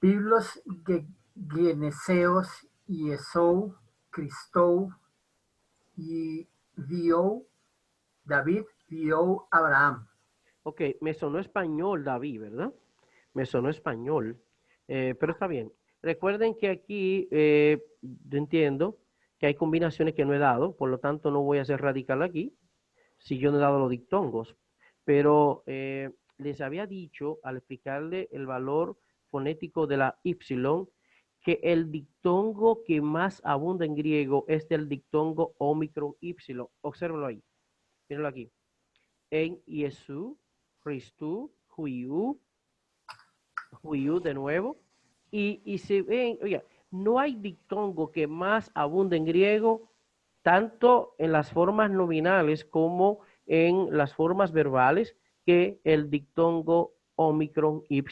Biblos Geneseos y Esou, Cristou y vio David, vio Abraham. Ok, me sonó español, David, ¿verdad? Me sonó español, pero está bien. Recuerden que aquí yo entiendo que hay combinaciones que no he dado, por lo tanto no voy a ser radical aquí, si yo no he dado los dictongos. pero les había dicho al explicarle el valor fonético de la Y, que el dictongo que más abunda en griego es el dictongo Omicron Y. Obsérvenlo ahí. Mírenlo aquí. En Jesús, Cristo, Huiú de nuevo. Y se ven, oiga, no hay dictongo que más abunde en griego, tanto en las formas nominales como en las formas verbales, que el dictongo Omicron Y.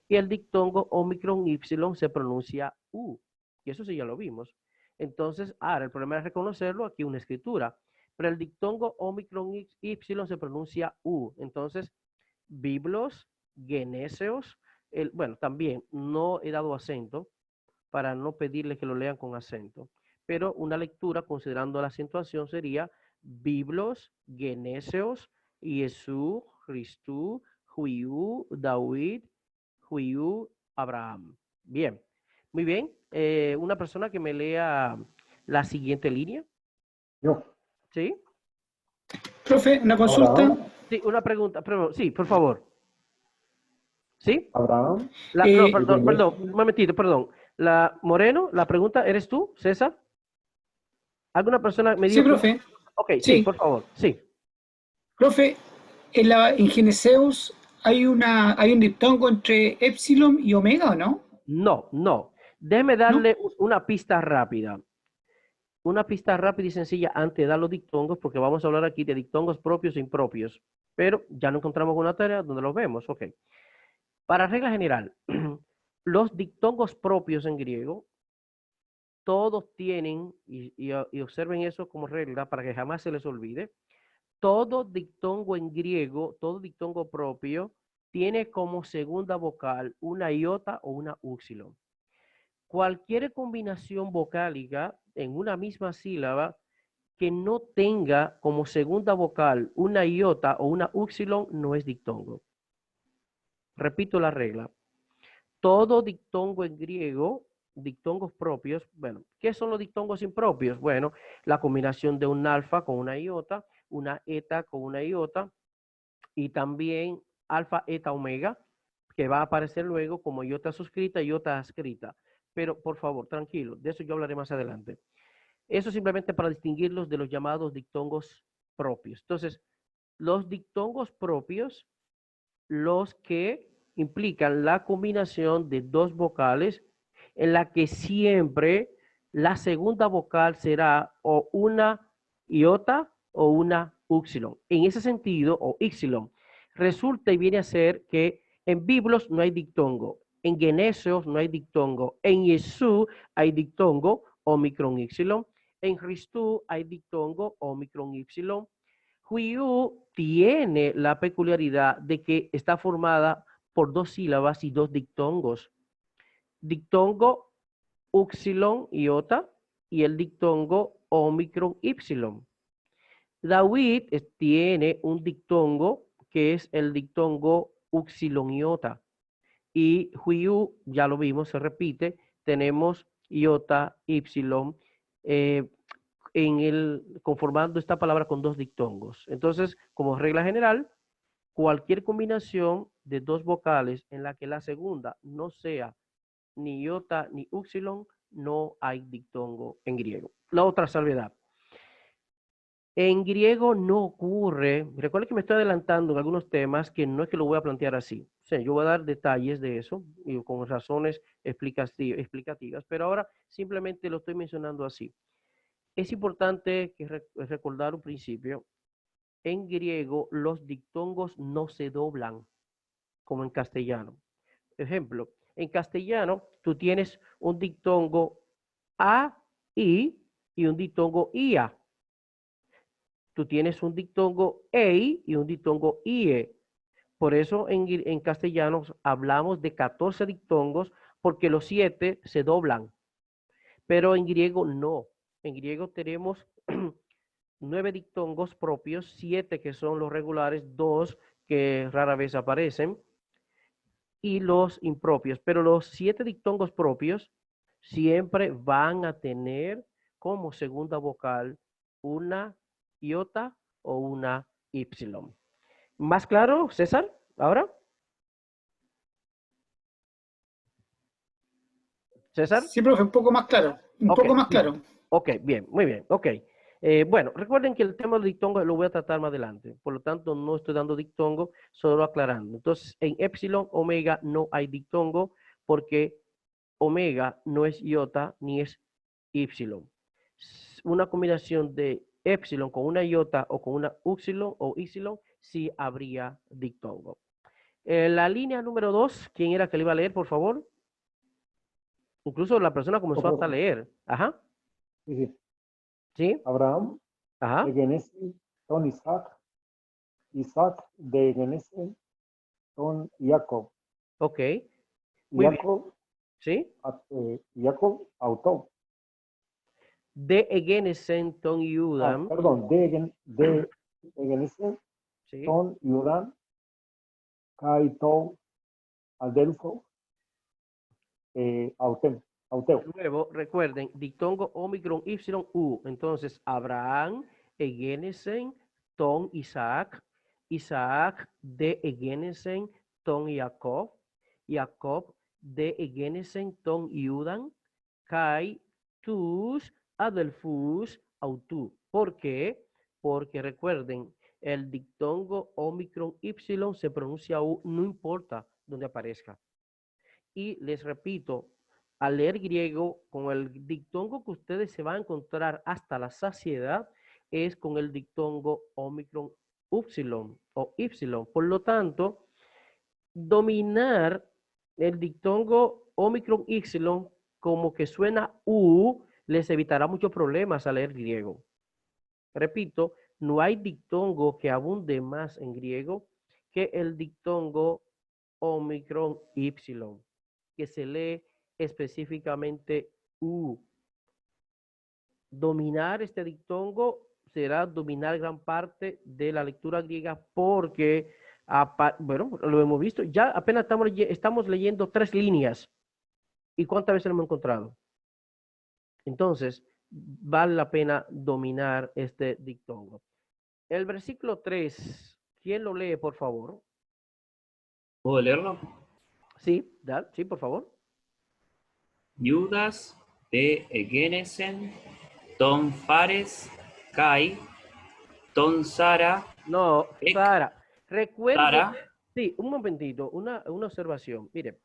Y el dictongo Omicron Y se pronuncia U. Y eso sí ya lo vimos. Entonces, ahora el problema es reconocerlo aquí una escritura. Pero el dictongo Omicron Y se pronuncia U. Entonces, biblos, geneseos, bueno, también no he dado acento para no pedirle que lo lean con acento. Pero una lectura, considerando la acentuación, sería biblos, geneseos, Jesús, Cristo, Huiú, David, Huiú, Abraham. Bien, muy bien. Una persona que me lea la siguiente línea. Yo. ¿Sí? Profe, una consulta. Abraham. Sí, una pregunta. Sí, por favor. ¿Sí? Abraham. No, perdón, un momentito, perdón. Moreno, la pregunta, ¿eres tú, César? ¿Alguna persona me dijo? Sí, profe. Ok, sí, por favor, sí. Profe, en Geneseus hay un diptongo entre epsilon y omega, ¿o no? No, no. Déjeme darle una pista rápida. Una pista rápida y sencilla antes de dar los dictongos, porque vamos a hablar aquí de dictongos propios e impropios. Pero ya no encontramos una tarea donde los vemos, ok. Para regla general, los dictongos propios en griego, todos tienen, y observen eso como regla para que jamás se les olvide, todo dictongo en griego, todo dictongo propio, tiene como segunda vocal una iota o una úxilo. Cualquier combinación vocálica en una misma sílaba que no tenga como segunda vocal una iota o una úxilo no es dictongo. Repito la regla. Todo dictongo en griego, dictongos propios, bueno, ¿qué son los dictongos impropios? Bueno, la combinación de un alfa con una iota, una eta con una iota, y también alfa, eta, omega, que va a aparecer luego como iota suscrita y iota adscrita. Pero, por favor, tranquilo, de eso yo hablaré más adelante. Eso simplemente para distinguirlos de los llamados dictongos propios. Entonces, los dictongos propios, los que implican la combinación de dos vocales en la que siempre la segunda vocal será o una iota o una úxilo. En ese sentido, o íxilon, resulta y viene a ser que en biblos no hay dictongo, en geneseos no hay dictongo, en Jesús hay dictongo, omicron íxilon, en Cristo hay dictongo, omicron íxilon. Huiú tiene la peculiaridad de que está formada por dos sílabas y dos dictongos. Dictongo uxilon iota y el dictongo omicron ípsilon. David tiene un dictongo que es el dictongo uxilon iota. Y Huiú, ya lo vimos, se repite, tenemos iota, ípsilon, conformando esta palabra con dos dictongos. Entonces, como regla general, cualquier combinación de dos vocales en la que la segunda no sea ni iota ni úxilon, no hay dictongo en griego. La otra salvedad. En griego no ocurre, recuerden que me estoy adelantando en algunos temas que no es que lo voy a plantear así. O sea, yo voy a dar detalles de eso y con razones explicativas, pero ahora simplemente lo estoy mencionando así. Es importante recordar un principio. En griego los dictongos no se doblan como en castellano. Ejemplo, en castellano tú tienes un dictongo a, i y un dictongo ia. Tú tienes un dictongo ei y un dictongo ie. Por eso en castellano hablamos de 14 dictongos porque los 7 se doblan. Pero en griego no. En griego tenemos 9 dictongos propios, 7 que son los regulares, 2 que rara vez aparecen, y los impropios. Pero los 7 dictongos propios siempre van a tener como segunda vocal una iota o una ípsilon. ¿Más claro, César? ¿Ahora? ¿César? Sí, profe, un poco más claro. Un Ok, poco más bien. claro. Ok, bien, muy bien, ok. Bueno, recuerden que el tema del dictongo lo voy a tratar más adelante, por lo tanto no estoy dando dictongo, solo aclarando. Entonces, en epsilon, omega no hay dictongo porque omega no es iota ni es epsilon. Una combinación de epsilon con una iota o con una upsilon o epsilon sí habría dictongo. La línea número 2, ¿quién era que le iba a leer, por favor? Incluso la persona comenzó hasta a leer. Ajá. Sí, sí. ¿Sí? Abraham, Ajá. de Genesi, ton Isaac, Isaac de Genesi, ton Jacob, Ok. Muy bien. Jacob, ¿Sí? Jacob, autor. De Egenesen ton Judam. Perdón, de Genesi, ¿Sí? ton Judam, Kaito, Adelfo, Auteo. De nuevo, recuerden, dictongo Omicron Y U. Entonces, Abraham, Egenesen, ton Isaac, Isaac de Egenesen, ton Jacob, Jacob de Egenesen, ton Judan, Kai, tus, Adelfus, Autu. ¿Por qué? Porque recuerden, el dictongo Omicron Y se pronuncia U, no importa dónde aparezca. Y les repito, al leer griego, con el dictongo que ustedes se van a encontrar hasta la saciedad, es con el dictongo Omicron Upsilon o Ipsilon. Por lo tanto, dominar el dictongo Omicron Ipsilon como que suena U, les evitará muchos problemas al leer griego. Repito, no hay dictongo que abunde más en griego que el dictongo Omicron Ipsilon, que se lee específicamente U. Dominar este dictongo será dominar gran parte de la lectura griega porque, bueno, lo hemos visto, ya apenas estamos leyendo 3 líneas. ¿Y cuántas veces lo hemos encontrado? Entonces, vale la pena dominar este dictongo. El versículo 3, ¿quién lo lee, por favor? ¿Puedo leerlo? Sí, sí, por favor. Judas de Egenesen, ton Fares, Kai, ton Sara. No, Sara. Recuerden, Sara. sí, un momentito, una observación. Mire,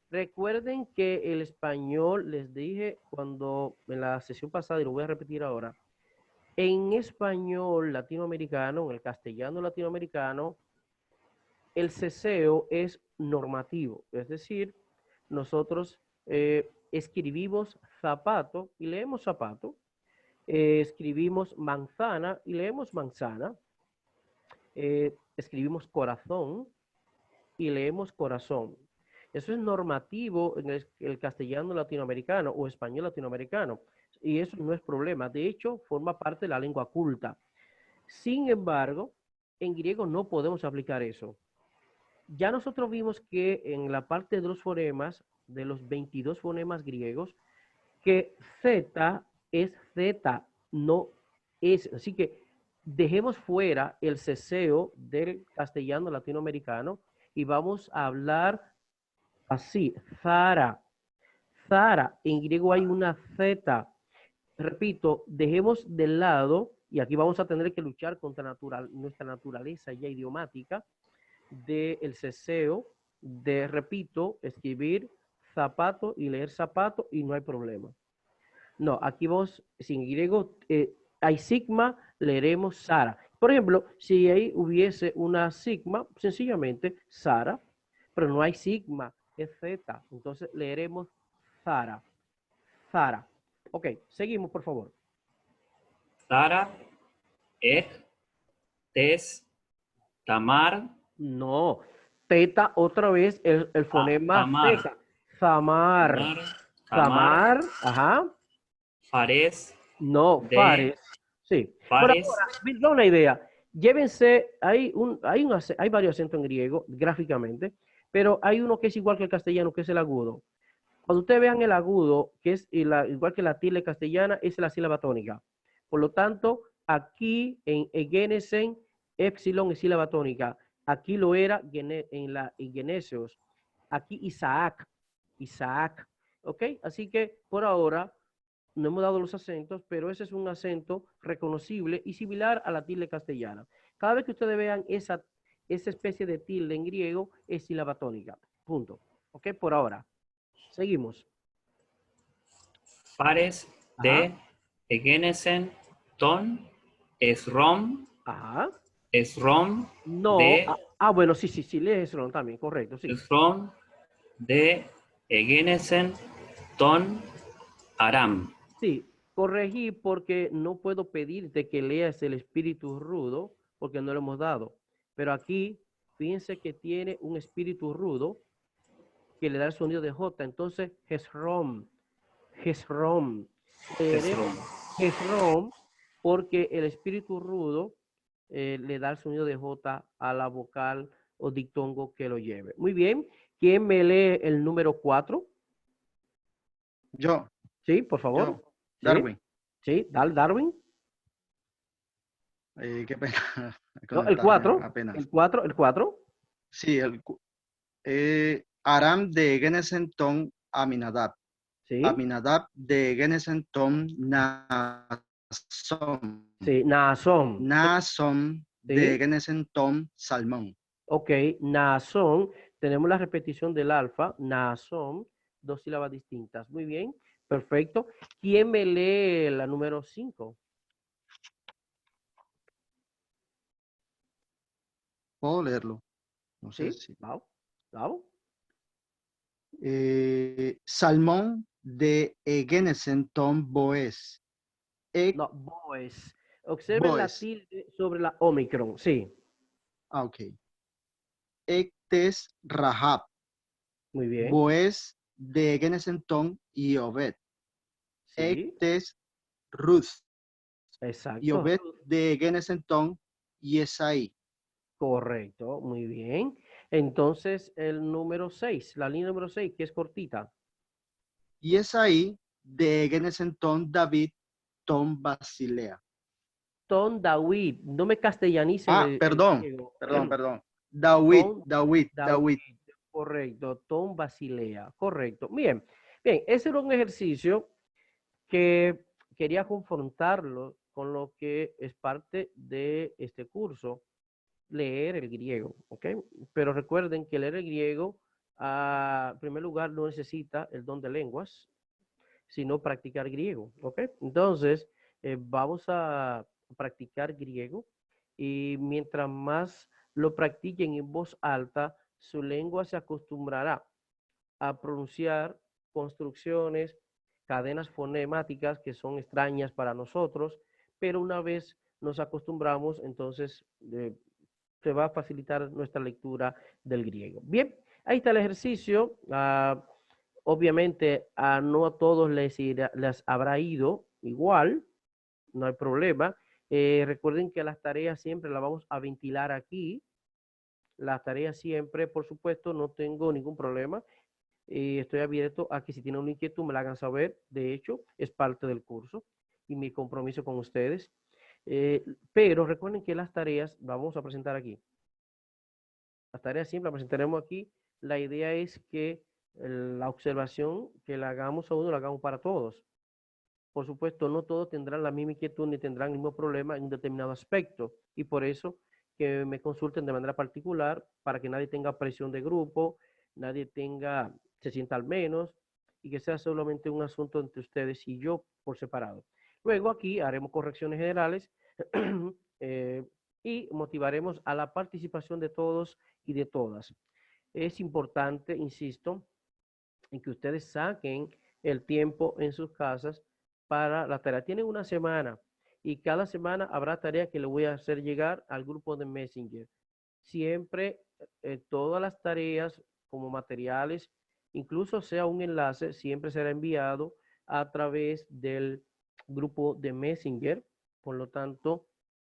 recuerden que el español, les dije cuando en la sesión pasada, y lo voy a repetir ahora, en español latinoamericano, en el castellano latinoamericano, el ceseo es normativo, es decir, nosotros escribimos zapato y leemos zapato, escribimos manzana y leemos manzana, escribimos corazón y leemos corazón. Eso es normativo en el castellano latinoamericano o español latinoamericano y eso no es problema. De hecho, forma parte de la lengua culta. Sin embargo, en griego no podemos aplicar eso. Ya nosotros vimos que en la parte de los fonemas, de los 22 fonemas griegos, que Z es Z, no es. Así que dejemos fuera el ceseo del castellano latinoamericano y vamos a hablar así, Zara. Zara, en griego hay una Z. Repito, dejemos de lado, y aquí vamos a tener que luchar contra nuestra naturaleza ya idiomática, del ceseo, de, repito, escribir zapato y leer zapato y no hay problema. No, aquí vos, sin griego, hay sigma, leeremos Sara. Por ejemplo, si ahí hubiese una sigma, sencillamente Sara, pero no hay sigma, es Z. Entonces leeremos Zara. Zara. Ok, seguimos, por favor. Sara, Ek, Tes, Tamar. No, teta otra vez, el fonema Z. Zamar. Zamar, ajá. Fares. No, Fares. Sí. Fares. Por ahora, da una idea. Llévense, hay varios acentos en griego, gráficamente, pero hay uno que es igual que el castellano, que es el agudo. Cuando ustedes vean el agudo, que es igual que la tilde castellana, es la sílaba tónica. Por lo tanto, aquí en Egenesen, epsilon es sílaba tónica. Aquí lo era en Genesios. Aquí Isaac. Isaac. ¿Ok? Así que por ahora no hemos dado los acentos, pero ese es un acento reconocible y similar a la tilde castellana. Cada vez que ustedes vean esa especie de tilde en griego, es sílaba tónica. Punto. ¿Ok? Por ahora. Seguimos. Pares de Egenesen ton Esrom. Ajá. Esrom No. de Bueno, sí, lee Esrom también, correcto, sí. Esrom de Egenesen ton Aram. Sí, corregí porque no puedo pedirte que leas el espíritu rudo porque no lo hemos dado. Pero aquí, fíjense que tiene un espíritu rudo que le da el sonido de J. Entonces, Hezrom. Hezrom. Hezrom, porque el espíritu rudo le da el sonido de J a la vocal o dictongo que lo lleve. Muy bien. ¿Quién me lee el número 4? Yo. Sí, por favor. Yo. Darwin. Sí, dale, Darwin. Qué pena. No, el 4. Apenas. El 4. Sí, Aram de Genesen ton Aminadab. Sí. Aminadab de Genesen ton Naason. Sí, Naasón. Naasón de Genesen ton Salmón. Ok, Naasón. Tenemos la repetición del alfa. Naasón. 2 sílabas distintas. Muy bien. Perfecto. ¿Quién me lee la número 5? ¿Puedo leerlo? No sé si. Vamos. Salmón de Genesen ton Boez. No, Boez. Observen la tilde sobre la Omicron. Sí. Ok. Ectes Rahab. Muy bien. Boez de Genesen ton y Obed. Sí. Ectes Ruth. Exacto. Y Obed de Genesen ton y Esaí. Correcto, muy bien. Entonces, el número 6, la línea número 6, que es cortita. Y Esaí de Genesen ton David ton Basilea. Ton David, no me castellanicen perdón. David. Correcto, ton Basilea, correcto. Bien, ese era un ejercicio que quería confrontarlo con lo que es parte de este curso, leer el griego, ¿ok? Pero recuerden que leer el griego, en primer lugar, no necesita el don de lenguas, sino practicar griego, ¿ok? Entonces, vamos a practicar griego y mientras más lo practiquen en voz alta, su lengua se acostumbrará a pronunciar construcciones, cadenas fonemáticas que son extrañas para nosotros, pero una vez nos acostumbramos, entonces se va a facilitar nuestra lectura del griego. Bien, ahí está el ejercicio. Obviamente, no a todos les habrá ido igual, no hay problema. Recuerden que las tareas siempre las vamos a ventilar aquí. Las tareas siempre, por supuesto, no tengo ningún problema. Estoy abierto a que si tienen una inquietud me la hagan saber. De hecho, es parte del curso y mi compromiso con ustedes. Pero recuerden que las tareas las vamos a presentar aquí. Las tareas siempre las presentaremos aquí. La idea es que la observación que la hagamos a uno la hagamos para todos. Por supuesto, no todos tendrán la misma inquietud ni tendrán el mismo problema en un determinado aspecto. Y por eso que me consulten de manera particular para que nadie tenga presión de grupo, nadie se sienta al menos y que sea solamente un asunto entre ustedes y yo por separado. Luego aquí haremos correcciones generales y motivaremos a la participación de todos y de todas. Es importante, insisto, en que ustedes saquen el tiempo en sus casas para la tarea. Tienen una semana y cada semana habrá tarea que le voy a hacer llegar al grupo de Messenger. Siempre todas las tareas como materiales, incluso sea un enlace, siempre será enviado a través del grupo de Messenger. Por lo tanto,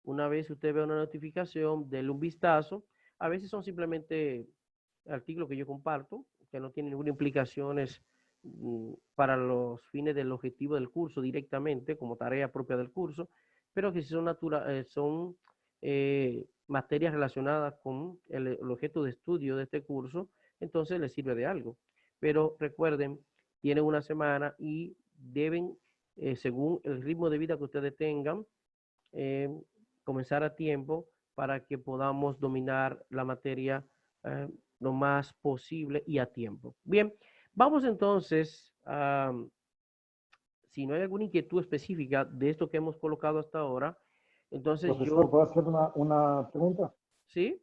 una vez usted vea una notificación, déle un vistazo. A veces son simplemente artículos que yo comparto, que no tienen ninguna implicaciones para los fines del objetivo del curso directamente, como tarea propia del curso, pero que son materias relacionadas con el objeto de estudio de este curso, entonces les sirve de algo. Pero recuerden, tienen una semana y deben, según el ritmo de vida que ustedes tengan, comenzar a tiempo para que podamos dominar la materia lo más posible y a tiempo. Bien, vamos entonces a, si no hay alguna inquietud específica de esto que hemos colocado hasta ahora, entonces Profesor, ¿puedo hacer una pregunta? ¿Sí?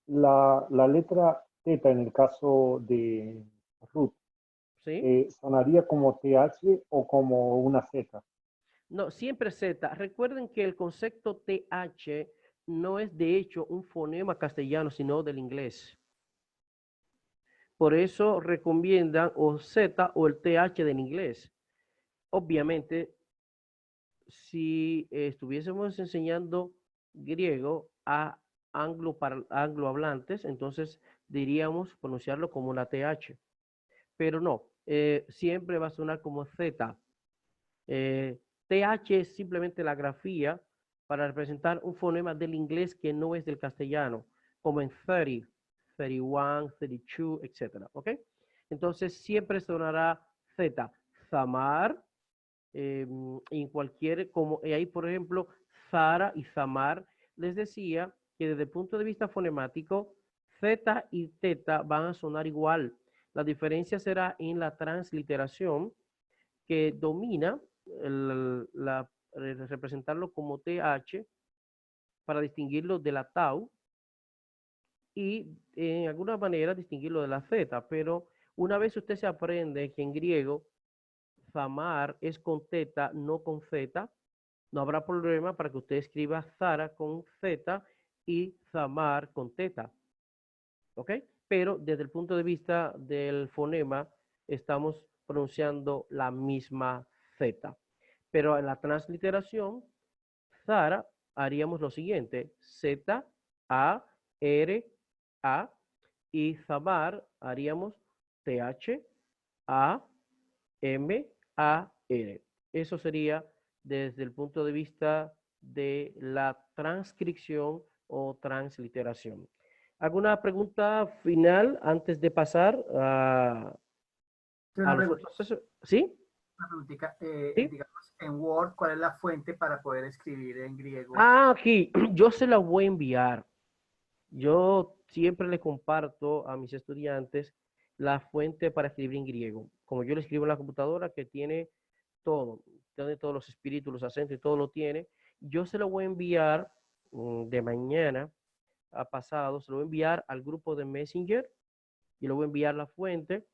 La letra Z en el caso de Ruth, ¿Sí? ¿sonaría como TH o como una Z? No, siempre Z. Recuerden que el concepto TH no es de hecho un fonema castellano, sino del inglés. Por eso recomiendan o Z o el TH del inglés. Obviamente, si estuviésemos enseñando griego a anglohablantes, entonces diríamos pronunciarlo como la TH. Pero no, siempre va a sonar como Z. TH es simplemente la grafía para representar un fonema del inglés que no es del castellano, como en 30, 31, 32, etc. ¿Ok? Entonces siempre sonará Z. Zamar, en cualquier, como ahí por ejemplo, Zara y Zamar, les decía que desde el punto de vista fonemático, Z y teta van a sonar igual. La diferencia será en la transliteración que domina representarlo como TH para distinguirlo de la tau y en alguna manera distinguirlo de la Z, pero una vez usted se aprende que en griego Zamar es con teta, no con Z, no habrá problema para que usted escriba Zara con Z y Zamar con teta. ¿Ok? Pero desde el punto de vista del fonema, estamos pronunciando la misma Z. Pero en la transliteración, Zara, haríamos lo siguiente: Z, A, R, A, y Zamar haríamos TH, A, M, A, R. Eso sería desde el punto de vista de la transcripción o transliteración. ¿Alguna pregunta final antes de pasar a los otros? ¿Sí? Una preguntita, ¿Sí? digamos, en Word, ¿cuál es la fuente para poder escribir en griego? Aquí, yo se la voy a enviar. Yo siempre le comparto a mis estudiantes la fuente para escribir en griego. Como yo le escribo en la computadora, que tiene todo, tiene todos los espíritus, los acentos y todo lo tiene, yo se lo voy a enviar de mañana a pasado, se lo voy a enviar al grupo de Messenger y le voy a enviar la fuente.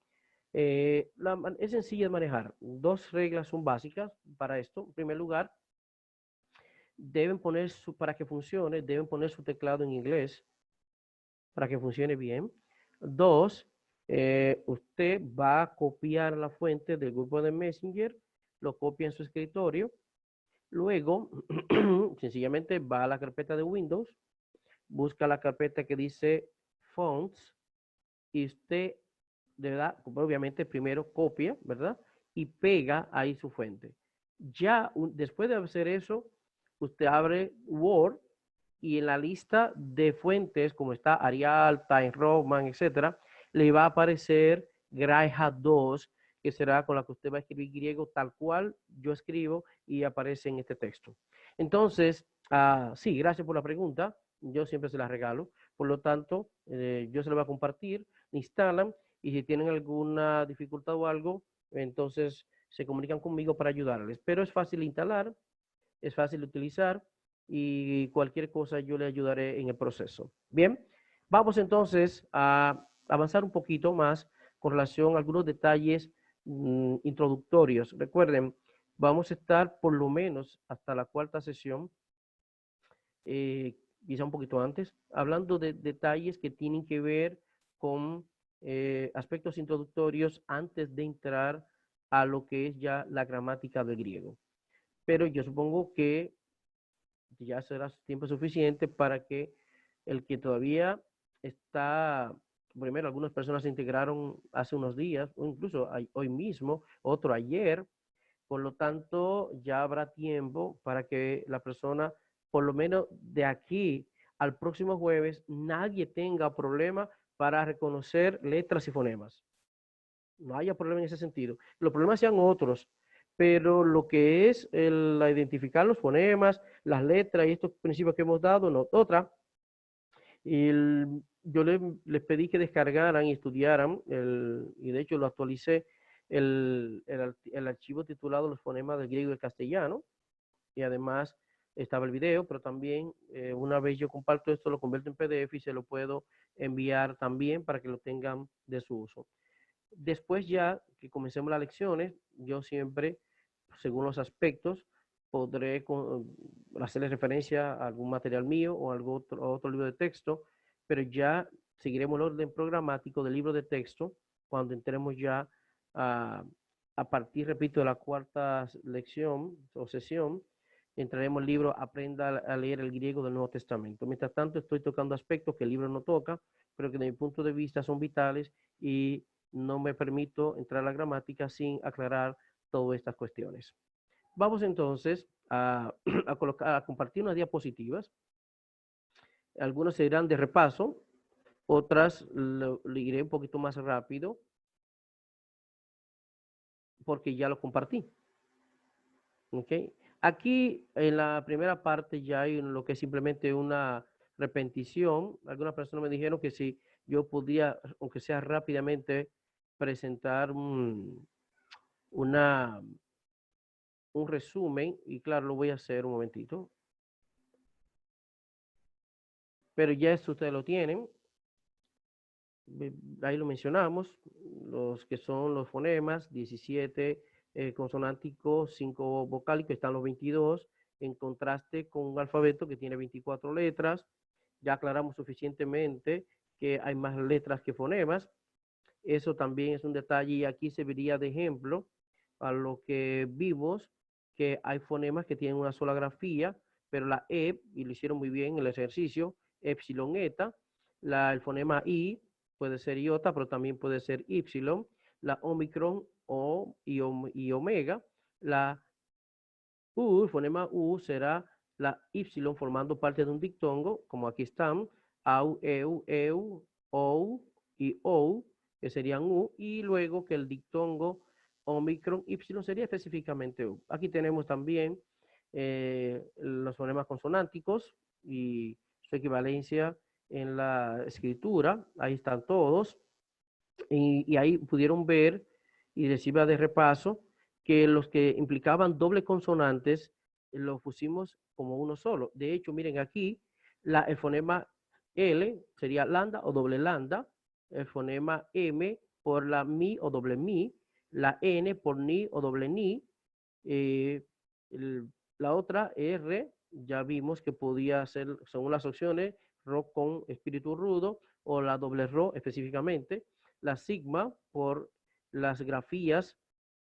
Es sencilla de manejar. Dos reglas son básicas para esto. En primer lugar, deben poner para que funcione, deben poner su teclado en inglés para que funcione bien. Dos, usted va a copiar la fuente del grupo de Messenger, lo copia en su escritorio. Luego, sencillamente va a la carpeta de Windows, busca la carpeta que dice Fonts y usted, de verdad, obviamente primero copia, ¿verdad? Y pega ahí su fuente. Ya después de hacer eso, usted abre Word y en la lista de fuentes, como está Arial, Times Roman, etcétera, le va a aparecer Graiha 2, que será con la que usted va a escribir griego tal cual yo escribo y aparece en este texto. Entonces, sí, gracias por la pregunta. Yo siempre se la regalo. Por lo tanto, yo se la voy a compartir, instalan y si tienen alguna dificultad o algo, entonces se comunican conmigo para ayudarles. Pero es fácil de instalar, es fácil de utilizar y cualquier cosa yo le ayudaré en el proceso. Bien, vamos entonces a avanzar un poquito más con relación a algunos detalles introductorios. Recuerden, vamos a estar por lo menos hasta la cuarta sesión, quizá un poquito antes, hablando de detalles que tienen que ver con aspectos introductorios antes de entrar a lo que es ya la gramática del griego. Pero yo supongo que ya será tiempo suficiente para que el que todavía está, primero algunas personas se integraron hace unos días, o incluso hoy mismo, otro ayer, por lo tanto ya habrá tiempo para que la persona por lo menos de aquí al próximo jueves, nadie tenga problema para reconocer letras y fonemas. No haya problema en ese sentido. Los problemas sean otros, pero lo que es identificar los fonemas, las letras y estos principios que hemos dado, no. Otra, yo les pedí que descargaran y estudiaran, y de hecho lo actualicé, el archivo titulado Los fonemas del griego y el castellano, y además estaba el video, pero también una vez yo comparto esto, lo convierto en PDF y se lo puedo enviar también para que lo tengan de su uso. Después ya que comencemos las lecciones, yo siempre, según los aspectos, podré hacerle referencia a algún material mío o a otro libro de texto, pero ya seguiremos el orden programático del libro de texto cuando entremos ya a partir, repito, de la cuarta lección o sesión, entraremos el libro Aprenda a leer el griego del Nuevo Testamento. Mientras tanto, estoy tocando aspectos que el libro no toca, pero que de mi punto de vista son vitales y no me permito entrar a la gramática sin aclarar todas estas cuestiones. Vamos entonces a compartir unas diapositivas. Algunas se irán de repaso, otras lo iré un poquito más rápido porque ya lo compartí. ¿Ok? Aquí en la primera parte ya hay lo que es simplemente una repetición. Algunas personas me dijeron que si yo podía, aunque sea rápidamente, presentar un resumen, y claro, lo voy a hacer un momentito. Pero ya esto ustedes lo tienen. Ahí lo mencionamos, los que son los fonemas, 17 consonánticos, 5 vocálicos, están los 22, en contraste con un alfabeto que tiene 24 letras. Ya aclaramos suficientemente que hay más letras que fonemas. Eso también es un detalle y aquí serviría de ejemplo a lo que vimos, que hay fonemas que tienen una sola grafía, pero la E, y lo hicieron muy bien en el ejercicio, epsilon, eta, el fonema I puede ser iota, pero también puede ser Y, la omicron y omega, la U, el fonema U será la Y formando parte de un diptongo, como aquí están, au, eu, ou y ou, que serían U, y luego que el diptongo omicron Y sería específicamente U. Aquí tenemos también los fonemas consonánticos y su equivalencia en la escritura. Ahí están todos. Y ahí pudieron ver, y les iba de repaso, que los que implicaban doble consonantes los pusimos como uno solo. De hecho, miren aquí, el fonema L sería lambda o doble lambda, el fonema M por la mi o doble mi, la N por ni o doble ni, la otra R, ya vimos que podía ser, según las opciones, ro con espíritu rudo o la doble ro específicamente, la sigma por las grafías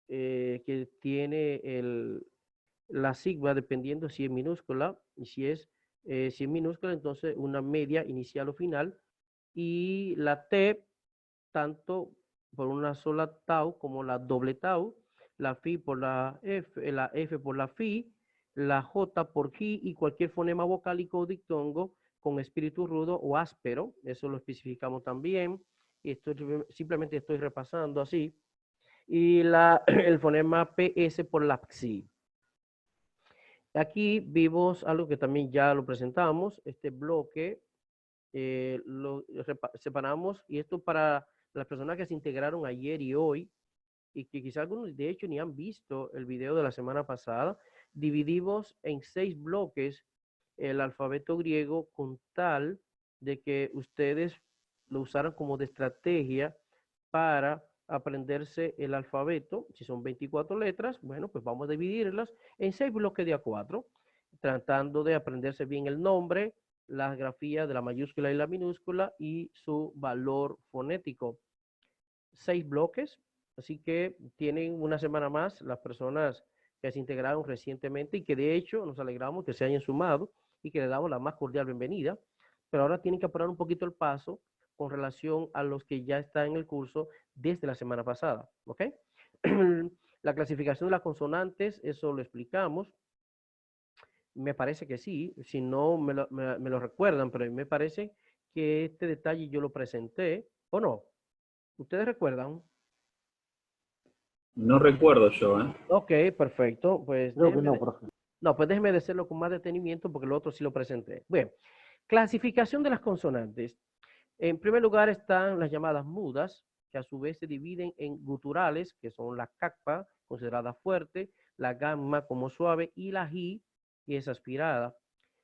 que tiene la sigma dependiendo si es minúscula y si es minúscula, entonces una media inicial o final, y la T tanto por una sola tau como la doble tau, la phi por la F por la phi, la J por J y cualquier fonema vocálico o diptongo con espíritu rudo o áspero, eso lo especificamos también, y simplemente estoy repasando así, y el fonema PS por la psi. Aquí vimos algo que también ya lo presentamos, este bloque lo separamos, y esto para las personas que se integraron ayer y hoy, y que quizás algunos de hecho ni han visto el video de la semana pasada, dividimos en 6 bloques el alfabeto griego con tal de que ustedes lo usaran como de estrategia para aprenderse el alfabeto. Si son 24 letras, bueno, pues vamos a dividirlas en 6 bloques de A4, tratando de aprenderse bien el nombre, las grafías de la mayúscula y la minúscula y su valor fonético. 6 bloques, así que tienen una semana más las personas que se integraron recientemente y que de hecho nos alegramos que se hayan sumado y que le damos la más cordial bienvenida, pero ahora tienen que apurar un poquito el paso con relación a los que ya están en el curso desde la semana pasada, ¿ok? La clasificación de las consonantes, eso lo explicamos. Me parece que sí, si no me lo recuerdan, pero me parece que este detalle yo lo presenté, ¿o no? ¿Ustedes recuerdan? No recuerdo yo, ¿eh? Ok, perfecto. Pues Creo que déjenme, no, profe. no, pues déjenme decirlo con más detenimiento porque lo otro sí lo presenté. Bien, clasificación de las consonantes. En primer lugar están las llamadas mudas, que a su vez se dividen en guturales, que son la cacpa, considerada fuerte, la gamma como suave, y la ji, que es aspirada.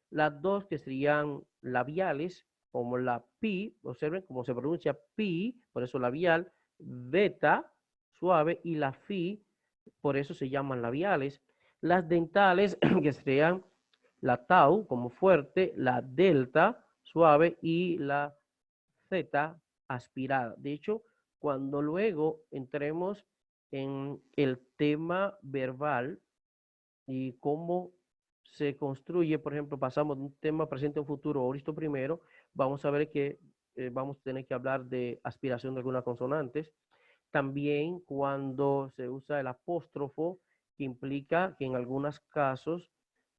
Las dos que serían labiales, como la pi, observen cómo se pronuncia pi, por eso labial, beta, suave, y la fi, por eso se llaman labiales. Las dentales, que serían la tau, como fuerte, la delta, suave, y la Z aspirada. De hecho, cuando luego entremos en el tema verbal y cómo se construye, por ejemplo, pasamos de un tema presente a futuro, Oristo primero, vamos a ver que vamos a tener que hablar de aspiración de algunas consonantes. También cuando se usa el apóstrofo, que implica que en algunos casos,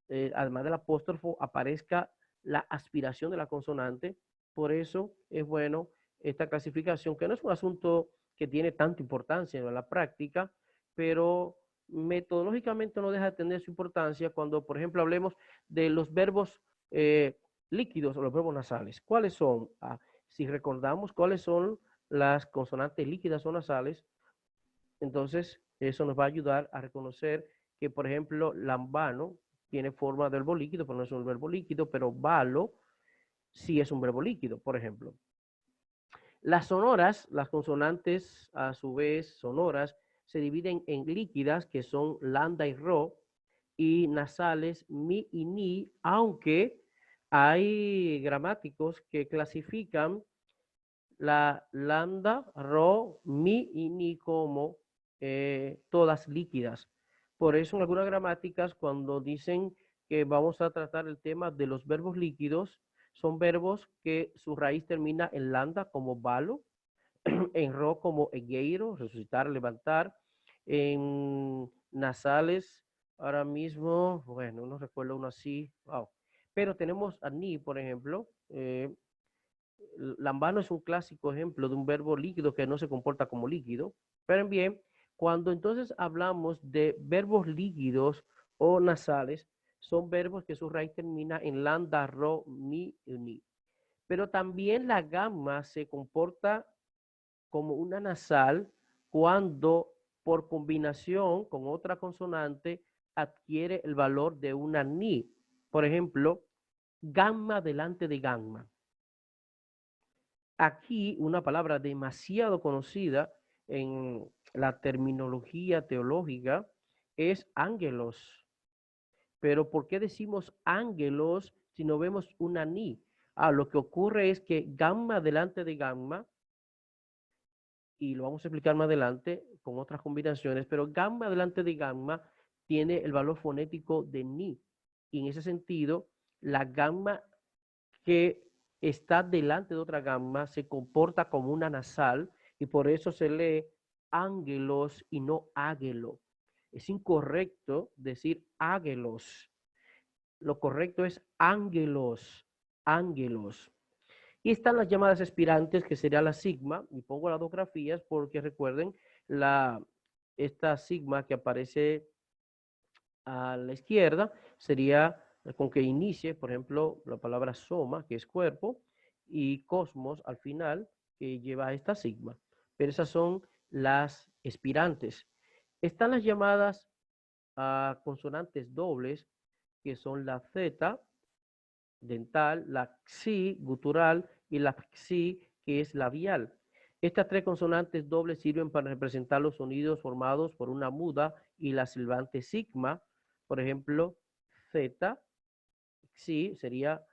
además del apóstrofo, aparezca la aspiración de la consonante. Por eso es bueno esta clasificación, que no es un asunto que tiene tanta importancia en la práctica, pero metodológicamente no deja de tener su importancia cuando, por ejemplo, hablemos de los verbos líquidos o los verbos nasales. ¿Cuáles son? Si recordamos cuáles son las consonantes líquidas o nasales, entonces eso nos va a ayudar a reconocer que, por ejemplo, lambano tiene forma de verbo líquido, pero no es un verbo líquido, pero balo sí es un verbo líquido, por ejemplo. Las sonoras, las consonantes a su vez sonoras, se dividen en líquidas, que son lambda y ro, y nasales mi y ni, aunque hay gramáticos que clasifican la lambda, ro, mi y ni como todas líquidas. Por eso en algunas gramáticas, cuando dicen que vamos a tratar el tema de los verbos líquidos, son verbos que su raíz termina en lambda como balo, en ro como egueiro, resucitar, levantar, en nasales, ahora mismo, bueno, no recuerdo uno así, wow. Pero tenemos a ni, por ejemplo, lambano es un clásico ejemplo de un verbo líquido que no se comporta como líquido. Pero bien, cuando entonces hablamos de verbos líquidos o nasales, son verbos que su raíz termina en lambda, ro, mi y ni. Pero también la gamma se comporta como una nasal cuando por combinación con otra consonante adquiere el valor de una ni. Por ejemplo, gamma delante de gamma. Aquí una palabra demasiado conocida en la terminología teológica es ángelos. Pero ¿por qué decimos ángelos si no vemos una ni? Lo que ocurre es que gamma delante de gamma, y lo vamos a explicar más adelante con otras combinaciones, pero gamma delante de gamma tiene el valor fonético de ni. Y en ese sentido, la gamma que está delante de otra gamma se comporta como una nasal y por eso se lee ángelos y no águelo. Es incorrecto decir águelos. Lo correcto es ángelos, ángelos. Y están las llamadas aspirantes, que sería la sigma, y pongo las dos grafías porque recuerden, esta sigma que aparece a la izquierda sería con que inicie, por ejemplo, la palabra soma, que es cuerpo, y cosmos al final, que lleva a esta sigma. Pero esas son las aspirantes. Están las llamadas consonantes dobles, que son la Z, dental, la XI, gutural, y la XI, que es labial. Estas tres consonantes dobles sirven para representar los sonidos formados por una muda y la silbante sigma. Por ejemplo, Z, XI sería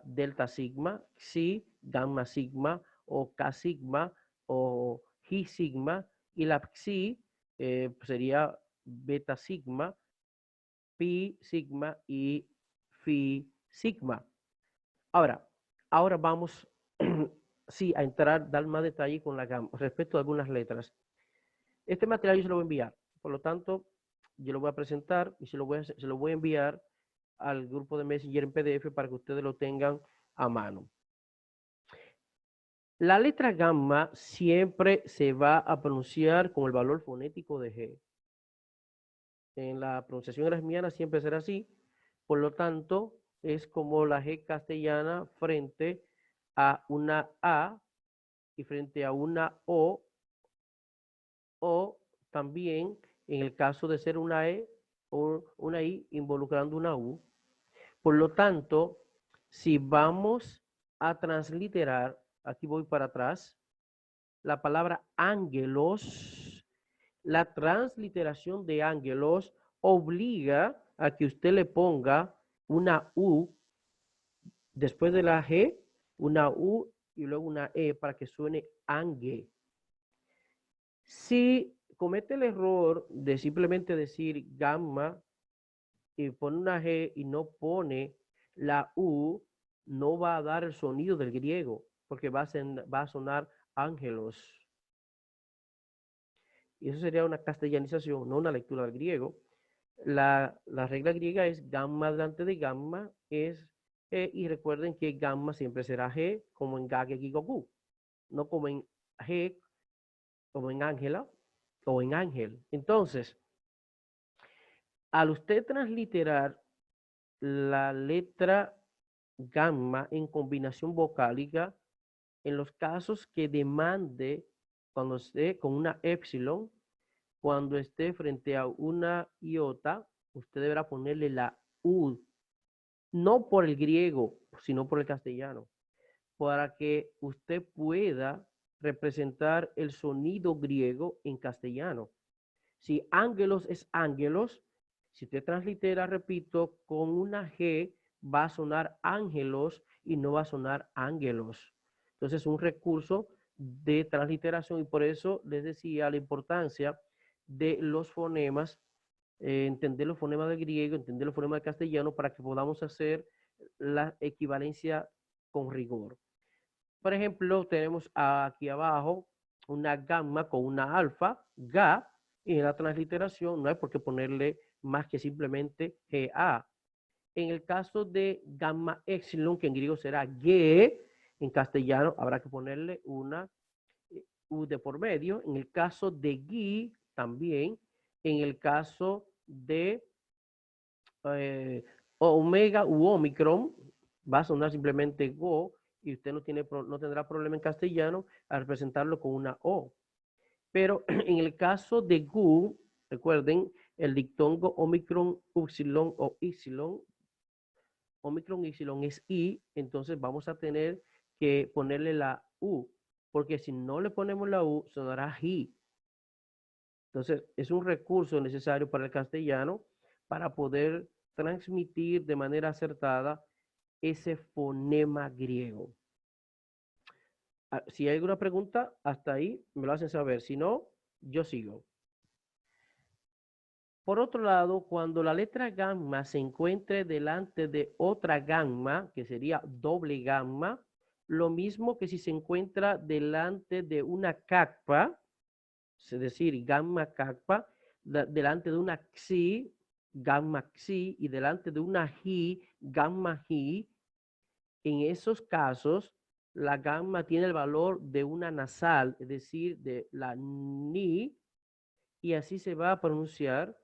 delta sigma, XI, gamma sigma, o K sigma, o Hi sigma, y la XI sería beta sigma, Pi sigma y Phi sigma. Ahora vamos sí, a entrar, dar más detalle con la gamma respecto a algunas letras. Este material yo se lo voy a enviar, por lo tanto, yo lo voy a presentar y se lo voy a enviar al grupo de Messenger en PDF para que ustedes lo tengan a mano. La letra gamma siempre se va a pronunciar con el valor fonético de G. En la pronunciación erasmiana siempre será así. Por lo tanto, es como la G castellana frente a una A y frente a una O también en el caso de ser una E o una I involucrando una U. Por lo tanto, si vamos a transliterar, aquí voy para atrás, la palabra ángelos, la transliteración de ángelos obliga a que usted le ponga una U después de la G, una U y luego una E para que suene ángel. Si comete el error de simplemente decir gamma y pone una G y no pone la U, no va a dar el sonido del griego, porque va a sonar ángelos. Y eso sería una castellanización, no una lectura del griego. La regla griega es gamma delante de gamma, es y recuerden que gamma siempre será G, como en gage, gigogu, no como en G, como en ángela o en ángel. Entonces, al usted transliterar la letra gamma en combinación vocálica, en los casos que demande, cuando esté con una épsilon, cuando esté frente a una iota, usted deberá ponerle la U, no por el griego, sino por el castellano, para que usted pueda representar el sonido griego en castellano. Si ángelos es ángelos, si usted translitera, repito, con una G, va a sonar ángelos y no va a sonar ángelos. Entonces, es un recurso de transliteración y por eso les decía la importancia de los fonemas, entender los fonemas del griego, entender los fonemas del castellano para que podamos hacer la equivalencia con rigor. Por ejemplo, tenemos aquí abajo una gamma con una alfa, ga, y en la transliteración no hay por qué ponerle más que simplemente GA. En el caso de gamma epsilon, que en griego será G, en castellano habrá que ponerle una U de por medio. En el caso de Gi, también. En el caso de omega u omicron, va a sonar simplemente Go, y usted no tendrá problema en castellano al representarlo con una O. Pero en el caso de GU, recuerden, el dictongo omicron, upsilon o ipsilon, omicron, ipsilon es I, entonces vamos a tener que ponerle la U, porque si no le ponemos la U, sonará Ji. Entonces, es un recurso necesario para el castellano para poder transmitir de manera acertada ese fonema griego. Si hay alguna pregunta, hasta ahí me lo hacen saber. Si no, yo sigo. Por otro lado, cuando la letra gamma se encuentre delante de otra gamma, que sería doble gamma, lo mismo que si se encuentra delante de una kappa, es decir, gamma kappa, delante de una xi, gamma xi, y delante de una ji, gamma ji, en esos casos, la gamma tiene el valor de una nasal, es decir, de la ni, y así se va a pronunciar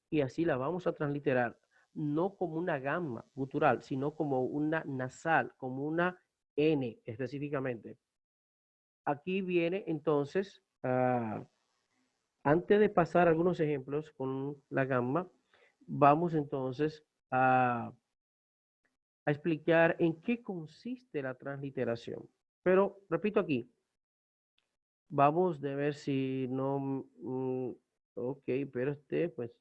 y así la vamos a transliterar, no como una gamma gutural, sino como una nasal, como una N específicamente. Aquí viene entonces, antes de pasar algunos ejemplos con la gamma, vamos entonces a explicar en qué consiste la transliteración. Pero, repito aquí, vamos a ver si no, ok, pero pues,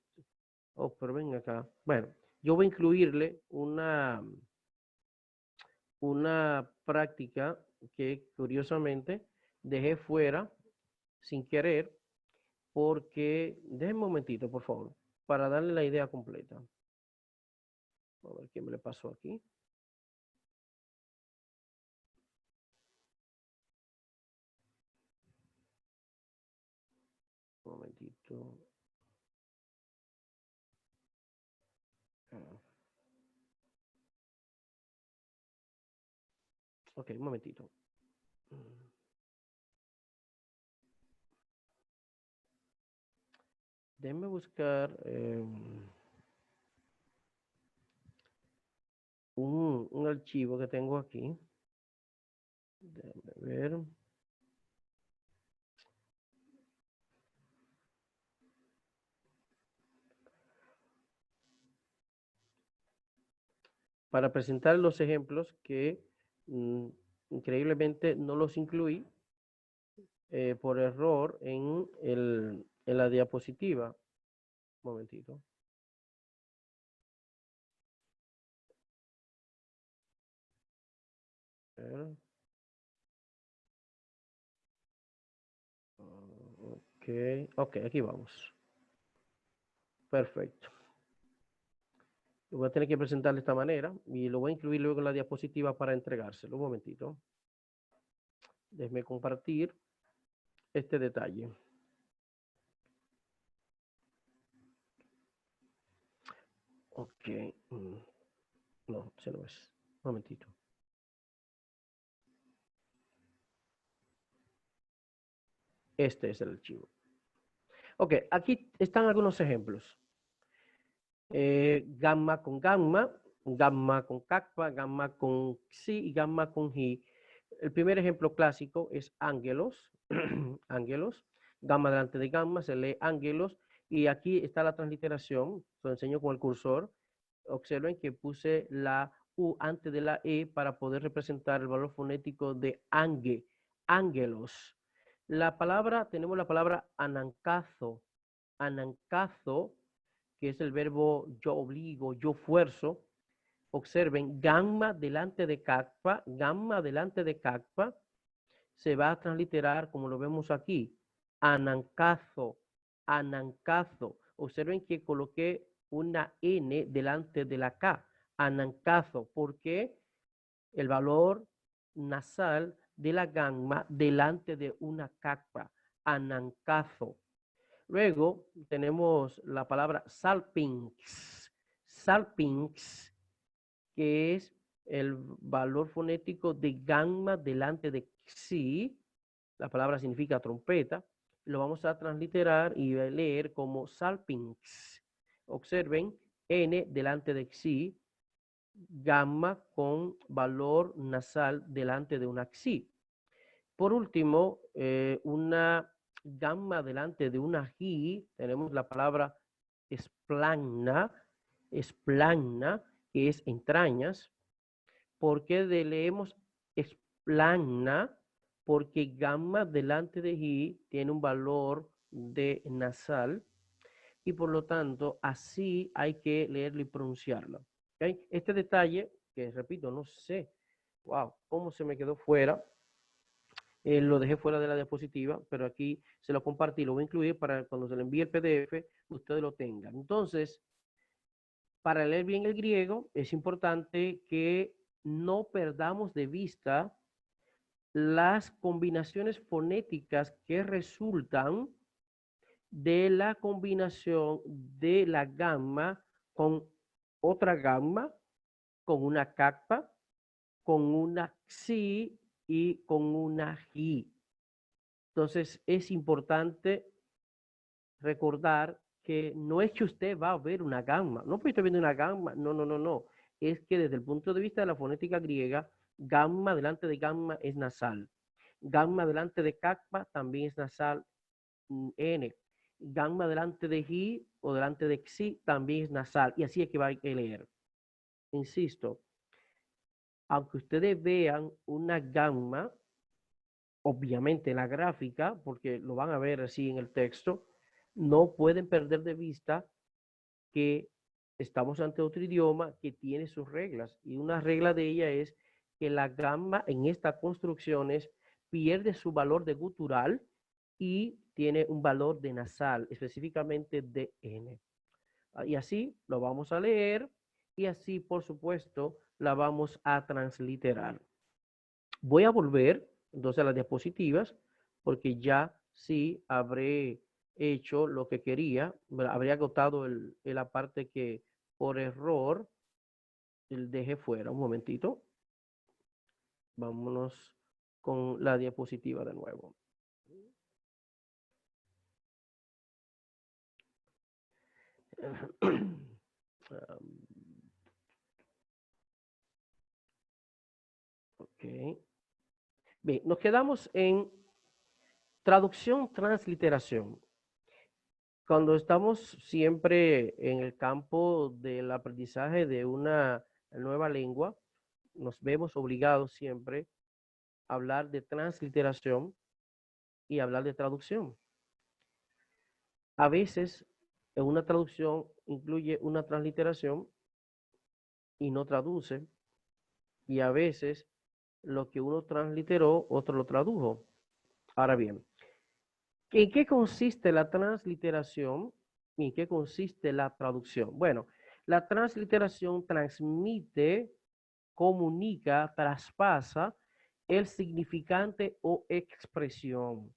pero ven acá. Bueno, yo voy a incluirle una práctica que curiosamente dejé fuera sin querer, porque, déjenme un momentito, por favor, para darle la idea completa. A ver qué me le pasó aquí. Un momentito. Ok, un momentito. Déjenme buscar un archivo que tengo aquí. Déjenme ver. Para presentar los ejemplos que increíblemente no los incluí por error en la diapositiva. Un momentito. Ok, aquí vamos. Perfecto. Lo voy a tener que presentar de esta manera y lo voy a incluir luego en la diapositiva para entregárselo. Un momentito. Déjeme compartir este detalle. Ok. No, ese no es. Un momentito. Este es el archivo. Ok, aquí están algunos ejemplos. Gamma con gamma, gamma con kappa, gamma con xi y gamma con hi. El primer ejemplo clásico es ángelos. Ángelos. Gamma delante de gamma se lee ángelos. Y aquí está la transliteración. Lo enseño con el cursor. Observen que puse la U antes de la E para poder representar el valor fonético de ange, ángelos. Tenemos la palabra anancazo. Anancazo, que es el verbo yo obligo, yo fuerzo. Observen, gamma delante de kappa, gamma delante de kappa, se va a transliterar como lo vemos aquí, anancazo, anancazo. Observen que coloqué una N delante de la K, anancazo, porque el valor nasal de la gamma delante de una kappa, anancazo. Luego tenemos la palabra salpinx, salpinx, que es el valor fonético de gamma delante de xi. La palabra significa trompeta. Lo vamos a transliterar y a leer como salpinx. Observen, N delante de xi, gamma con valor nasal delante de una xi. Por último, una gamma delante de una hi, tenemos la palabra esplagna, esplagna, que es entrañas. ¿Por qué leemos esplagna? Porque gamma delante de hi tiene un valor de nasal y por lo tanto así hay que leerlo y pronunciarlo. ¿Okay? Este detalle, que repito, no sé, wow, cómo se me quedó fuera. Lo dejé fuera de la diapositiva, pero aquí se lo compartí, lo voy a incluir para cuando se le envíe el PDF, ustedes lo tengan. Entonces, para leer bien el griego, es importante que no perdamos de vista las combinaciones fonéticas que resultan de la combinación de la gamma con otra gamma, con una kappa, con una xi y con una hi. Entonces es importante recordar que no es que usted va a ver una gamma, no porque esté viendo una gamma, no. Es que desde el punto de vista de la fonética griega, gamma delante de gamma es nasal. Gamma delante de kappa también es nasal, N. Gamma delante de hi o delante de xi también es nasal. Y así es que va a leer. Insisto, aunque ustedes vean una gamma, obviamente en la gráfica, porque lo van a ver así en el texto, no pueden perder de vista que estamos ante otro idioma que tiene sus reglas. Y una regla de ella es que la gamma en estas construcciones pierde su valor de gutural y tiene un valor de nasal, específicamente de N. Y así lo vamos a leer y así, por supuesto, la vamos a transliterar. Voy a volver entonces a las diapositivas porque ya sí habré hecho lo que quería, habría agotado la parte que por error dejé fuera. Un momentito. Vámonos con la diapositiva de nuevo. Ok. Bien, nos quedamos en traducción, transliteración. Cuando estamos siempre en el campo del aprendizaje de una nueva lengua, nos vemos obligados siempre a hablar de transliteración y hablar de traducción. A veces, en una traducción incluye una transliteración y no traduce, y a veces lo que uno transliteró, otro lo tradujo. Ahora bien, ¿en qué consiste la transliteración y en qué consiste la traducción? Bueno, la transliteración transmite, comunica, traspasa el significante o expresión.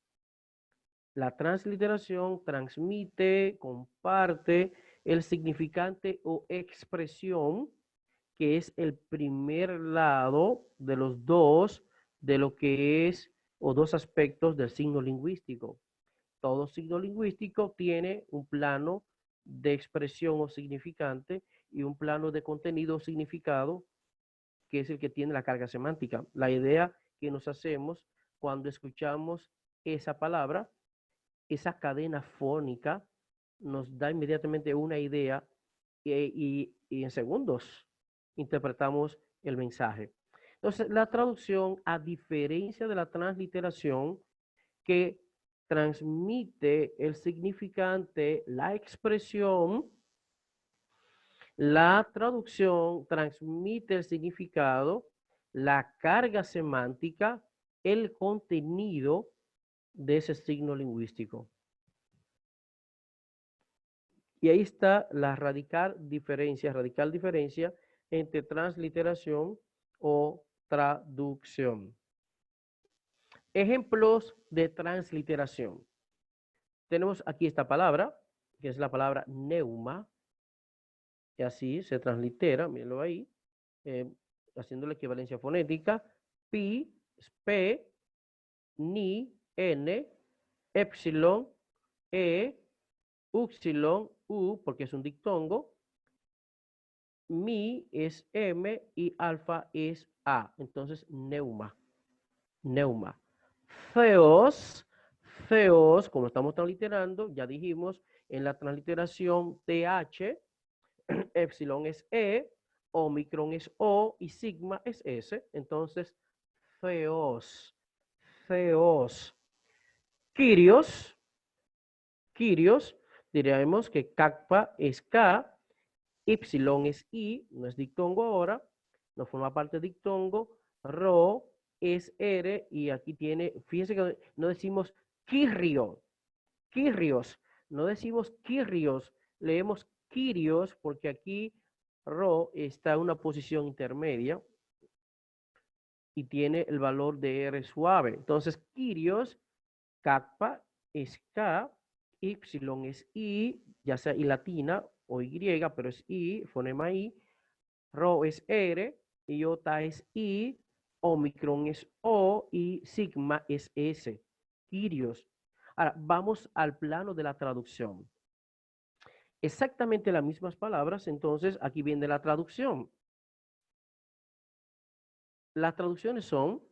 La transliteración transmite, comparte el significante o expresión, que es el primer lado de los dos de lo que es o dos aspectos del signo lingüístico. Todo signo lingüístico tiene un plano de expresión o significante y un plano de contenido o significado, que es el que tiene la carga semántica. La idea que nos hacemos cuando escuchamos esa palabra, esa cadena fónica, nos da inmediatamente una idea y en segundos interpretamos el mensaje. Entonces, la traducción, a diferencia de la transliteración, que transmite el significante, la expresión, la traducción transmite el significado, la carga semántica, el contenido de ese signo lingüístico. Y ahí está la radical diferencia entre transliteración o traducción. Ejemplos de transliteración. Tenemos aquí esta palabra, que es la palabra neuma, y así se translitera, mírenlo ahí, haciendo la equivalencia fonética, pi, p, ni, n, epsilon, e, upsilon, u, porque es un dictongo, mi es m y alfa es a. Entonces, neuma. Neuma. Theos, theos, como estamos transliterando, ya dijimos, en la transliteración TH, epsilon es E, omicron es O y sigma es S. Entonces, theos, theos. Kyrios, Kyrios, diríamos que kappa es K, Ypsilon es I, no es dictongo ahora, no forma parte de dictongo, Rho es R y aquí tiene, fíjense que no decimos Kyrio, Kyrios, no decimos Kyrios, leemos Kyrios porque aquí Rho está en una posición intermedia y tiene el valor de R suave. Entonces, Kyrios, kappa es K, Ypsilon es I, ya sea I latina o Y, pero es I, fonema I, Rho es R, iota es I, omicron es O y sigma es S. Kyrios. Ahora, vamos al plano de la traducción. Exactamente las mismas palabras, entonces aquí viene la traducción. Las traducciones son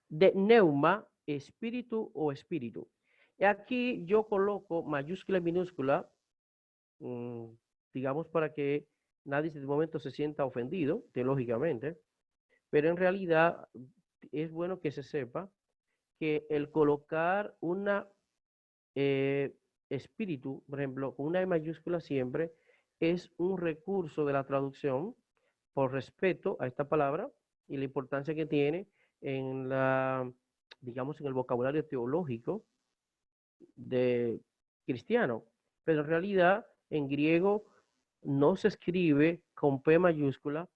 de neuma, espíritu o espíritu. Y aquí yo coloco mayúscula y minúscula, digamos para que nadie de momento se sienta ofendido, teológicamente, pero en realidad es bueno que se sepa que el colocar una espíritu, por ejemplo, con una E mayúscula siempre, es un recurso de la traducción por respeto a esta palabra y la importancia que tiene en la, digamos, en el vocabulario teológico de cristiano. Pero en realidad, en griego no se escribe con P mayúscula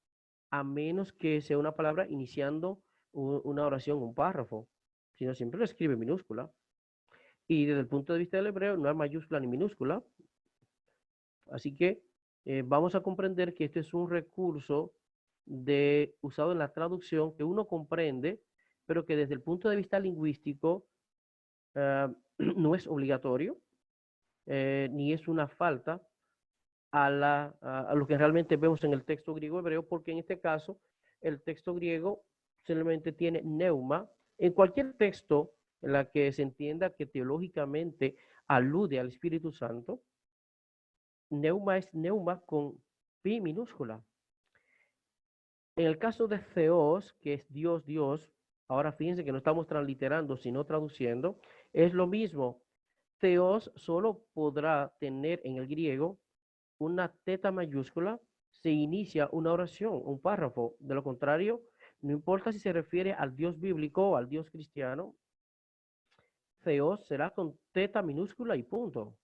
a menos que sea una palabra iniciando una oración, un párrafo, sino siempre lo escribe minúscula. Y desde el punto de vista del hebreo no hay mayúscula ni minúscula. Así que vamos a comprender que este es un recurso usado en la traducción que uno comprende pero que desde el punto de vista lingüístico no es obligatorio, ni es una falta a lo que realmente vemos en el texto griego hebreo, porque en este caso el texto griego simplemente tiene neuma. En cualquier texto en la que se entienda que teológicamente alude al Espíritu Santo, neuma es neuma con pi minúscula. En el caso de Theos, que es Dios, Dios, ahora fíjense que no estamos transliterando, sino traduciendo, es lo mismo. Theos solo podrá tener en el griego una teta mayúscula, se inicia una oración, un párrafo. De lo contrario, no importa si se refiere al Dios bíblico o al Dios cristiano, Theos será con teta minúscula y punto.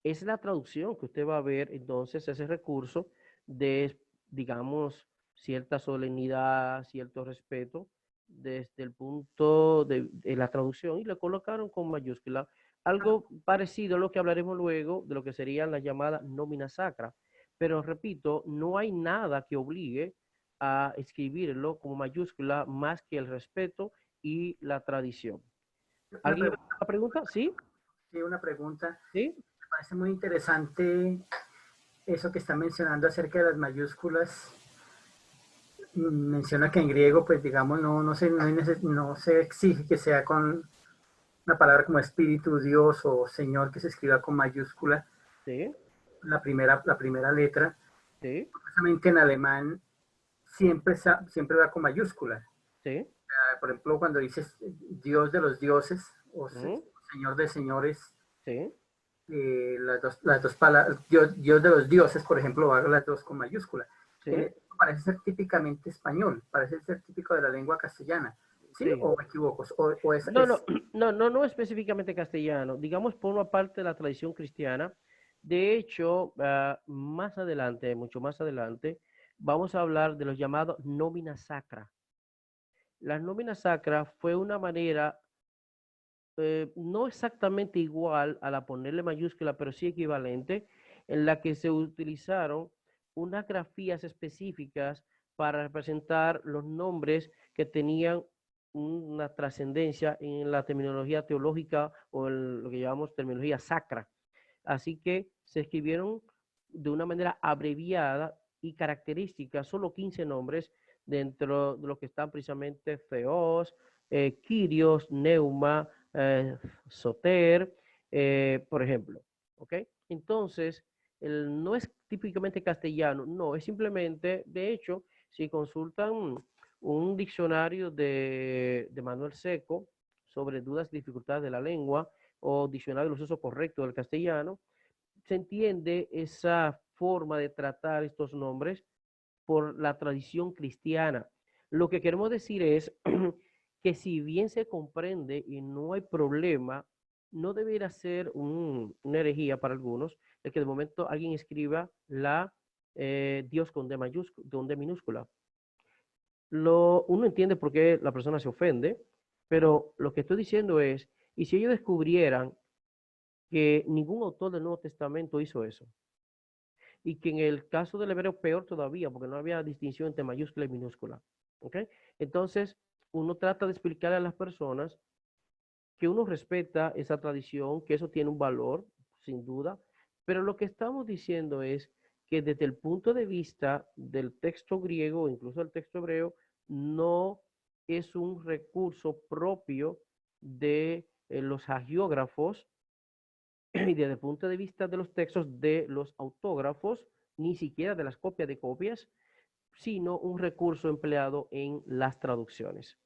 Es la traducción que usted va a ver entonces ese recurso de, digamos, cierta solemnidad, cierto respeto desde el punto de la traducción y le colocaron con mayúscula. Algo parecido a lo que hablaremos luego de lo que sería la llamada nómina sacra. Pero repito, no hay nada que obligue a escribirlo como mayúscula más que el respeto y la tradición. ¿Alguien tiene una pregunta? ¿Sí? Sí, una pregunta. ¿Sí? Me parece muy interesante eso que está mencionando acerca de las mayúsculas. Menciona que en griego, pues digamos, no se exige que sea con una palabra como espíritu, Dios o Señor que se escriba con mayúscula. Sí. La primera letra. Sí. Precisamente en alemán siempre va con mayúscula. Sí. Por ejemplo, cuando dices Dios de los dioses o Señor de señores, sí. Las dos palabras, Dios de los dioses, por ejemplo, va las dos con mayúscula. Sí. Parece ser típicamente español, parece ser típico de la lengua castellana. ¿Sí? Sí. ¿O me equivoco? No específicamente castellano. Digamos, por una parte de la tradición cristiana. De hecho, más adelante, mucho más adelante, vamos a hablar de los llamados nómina sacra. La nómina sacra fue una manera, no exactamente igual a la ponerle mayúscula, pero sí equivalente, en la que se utilizaron unas grafías específicas para representar los nombres que tenían una trascendencia en la terminología teológica o en lo que llamamos terminología sacra. Así que se escribieron de una manera abreviada y característica, solo 15 nombres dentro de lo que están precisamente Theos, Kyrios, Neuma, Soter, por ejemplo. ¿Ok? Entonces, no es típicamente castellano, no, es simplemente, de hecho, si consultan un diccionario de Manuel Seco sobre dudas y dificultades de la lengua o diccionario de los usos correctos del castellano, se entiende esa forma de tratar estos nombres por la tradición cristiana. Lo que queremos decir es que si bien se comprende y no hay problema, no debería ser una herejía para algunos el que de momento alguien escriba la Dios con D mayúscula, con D minúscula. Uno entiende por qué la persona se ofende, pero lo que estoy diciendo es, y si ellos descubrieran que ningún autor del Nuevo Testamento hizo eso, y que en el caso del hebreo peor todavía, porque no había distinción entre mayúscula y minúscula. ¿Ok? Entonces, uno trata de explicarle a las personas que uno respeta esa tradición, que eso tiene un valor, sin duda, pero lo que estamos diciendo es que desde el punto de vista del texto griego, incluso el texto hebreo, no es un recurso propio de los hagiógrafos y desde el punto de vista de los textos de los autógrafos, ni siquiera de las copias de copias, sino un recurso empleado en las traducciones.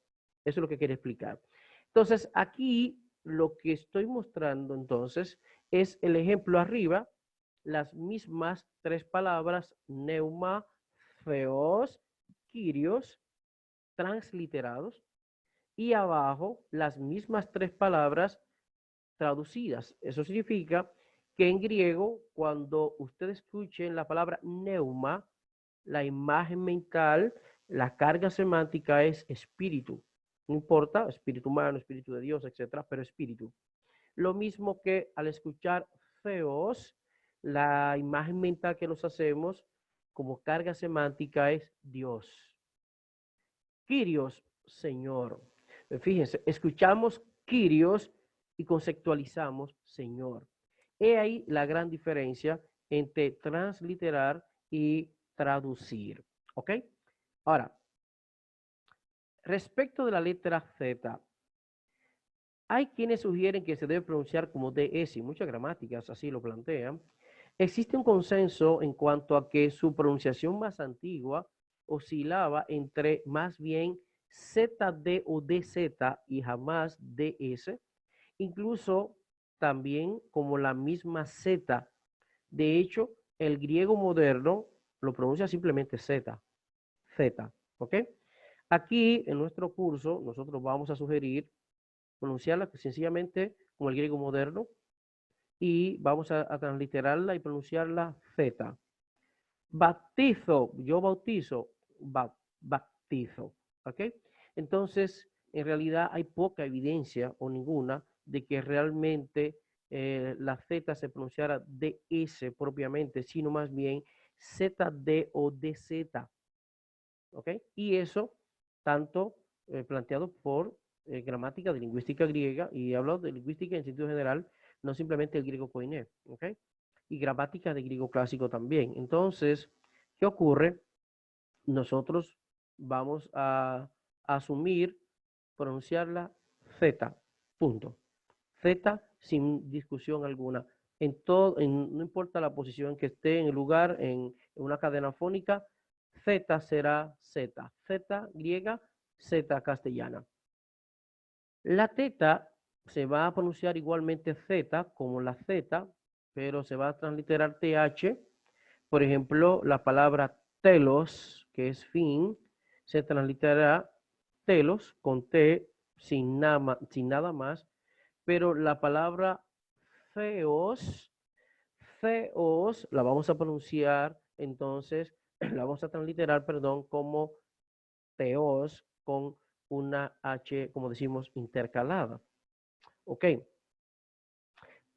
Eso es lo que quería explicar. Entonces, aquí lo que estoy mostrando entonces es el ejemplo arriba, las mismas tres palabras, neuma, theos, kyrios, transliterados, y abajo las mismas tres palabras traducidas. Eso significa que en griego, cuando ustedes escuchen la palabra neuma, la imagen mental, la carga semántica es espíritu. No importa, espíritu humano, espíritu de Dios, etcétera, pero espíritu. Lo mismo que al escuchar theos, la imagen mental que nos hacemos como carga semántica es Dios. Kyrios, Señor. Fíjense, escuchamos Kyrios y conceptualizamos Señor. He ahí la gran diferencia entre transliterar y traducir. ¿Ok? Ahora, respecto de la letra Z, hay quienes sugieren que se debe pronunciar como DS, y muchas gramáticas así lo plantean. Existe un consenso en cuanto a que su pronunciación más antigua oscilaba entre más bien ZD o DZ y jamás DS, incluso también como la misma Z. De hecho, el griego moderno lo pronuncia simplemente Z, ¿ok? Aquí, en nuestro curso, nosotros vamos a sugerir pronunciarla sencillamente como el griego moderno y vamos a transliterarla y pronunciarla Z. Bautizo, yo bautizo, bautizo, ¿ok? Entonces, en realidad hay poca evidencia o ninguna de que realmente la Z se pronunciara DS propiamente, sino más bien ZD o DZ, ¿ok? Y eso tanto planteado por gramática de lingüística griega, y hablo de lingüística en sentido general, no simplemente el griego koiné, ¿ok? Y gramática de griego clásico también. Entonces, ¿qué ocurre? Nosotros vamos a asumir, pronunciarla Z, punto. Z sin discusión alguna. No importa la posición que esté en el lugar, en una cadena fónica, Z será Z. Z griega, Z castellana. La teta se va a pronunciar igualmente Z como la Z, pero se va a transliterar TH. Por ejemplo, la palabra telos, que es fin, se transliterará telos con T sin nada más, pero la palabra feos, la vamos a pronunciar entonces, la vamos a transliterar, perdón, como teos con una H, como decimos, intercalada. Ok.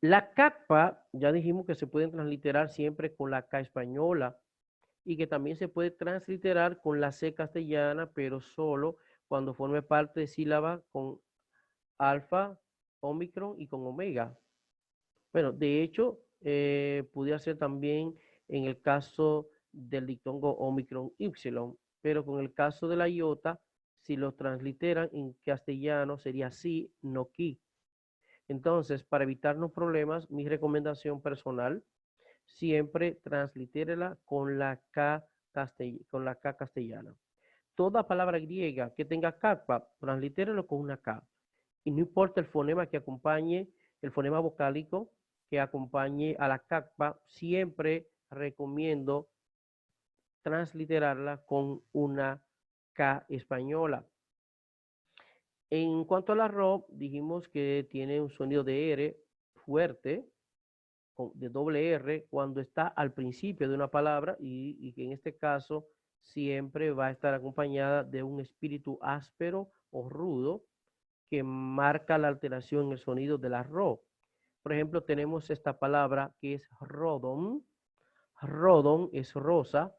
La capa, ya dijimos que se puede transliterar siempre con la K española y que también se puede transliterar con la C castellana, pero solo cuando forme parte de sílaba con alfa, omicron y con omega. Bueno, de hecho, pudiera ser también en el caso del dictongo omicron y, pero con el caso de la iota, si lo transliteran en castellano sería sí, no qui. Entonces, para evitarnos problemas, mi recomendación personal, siempre translitérela con la K castellana. Toda palabra griega que tenga kappa, translitérelo con una K. Y no importa el fonema que acompañe, el fonema vocálico que acompañe a la kappa, siempre recomiendo transliterarla con una K española. En cuanto a la RO, dijimos que tiene un sonido de R fuerte, de doble R, cuando está al principio de una palabra y que en este caso siempre va a estar acompañada de un espíritu áspero o rudo que marca la alteración en el sonido de la RO. Por ejemplo, tenemos esta palabra que es rodon. Rodon es rosa.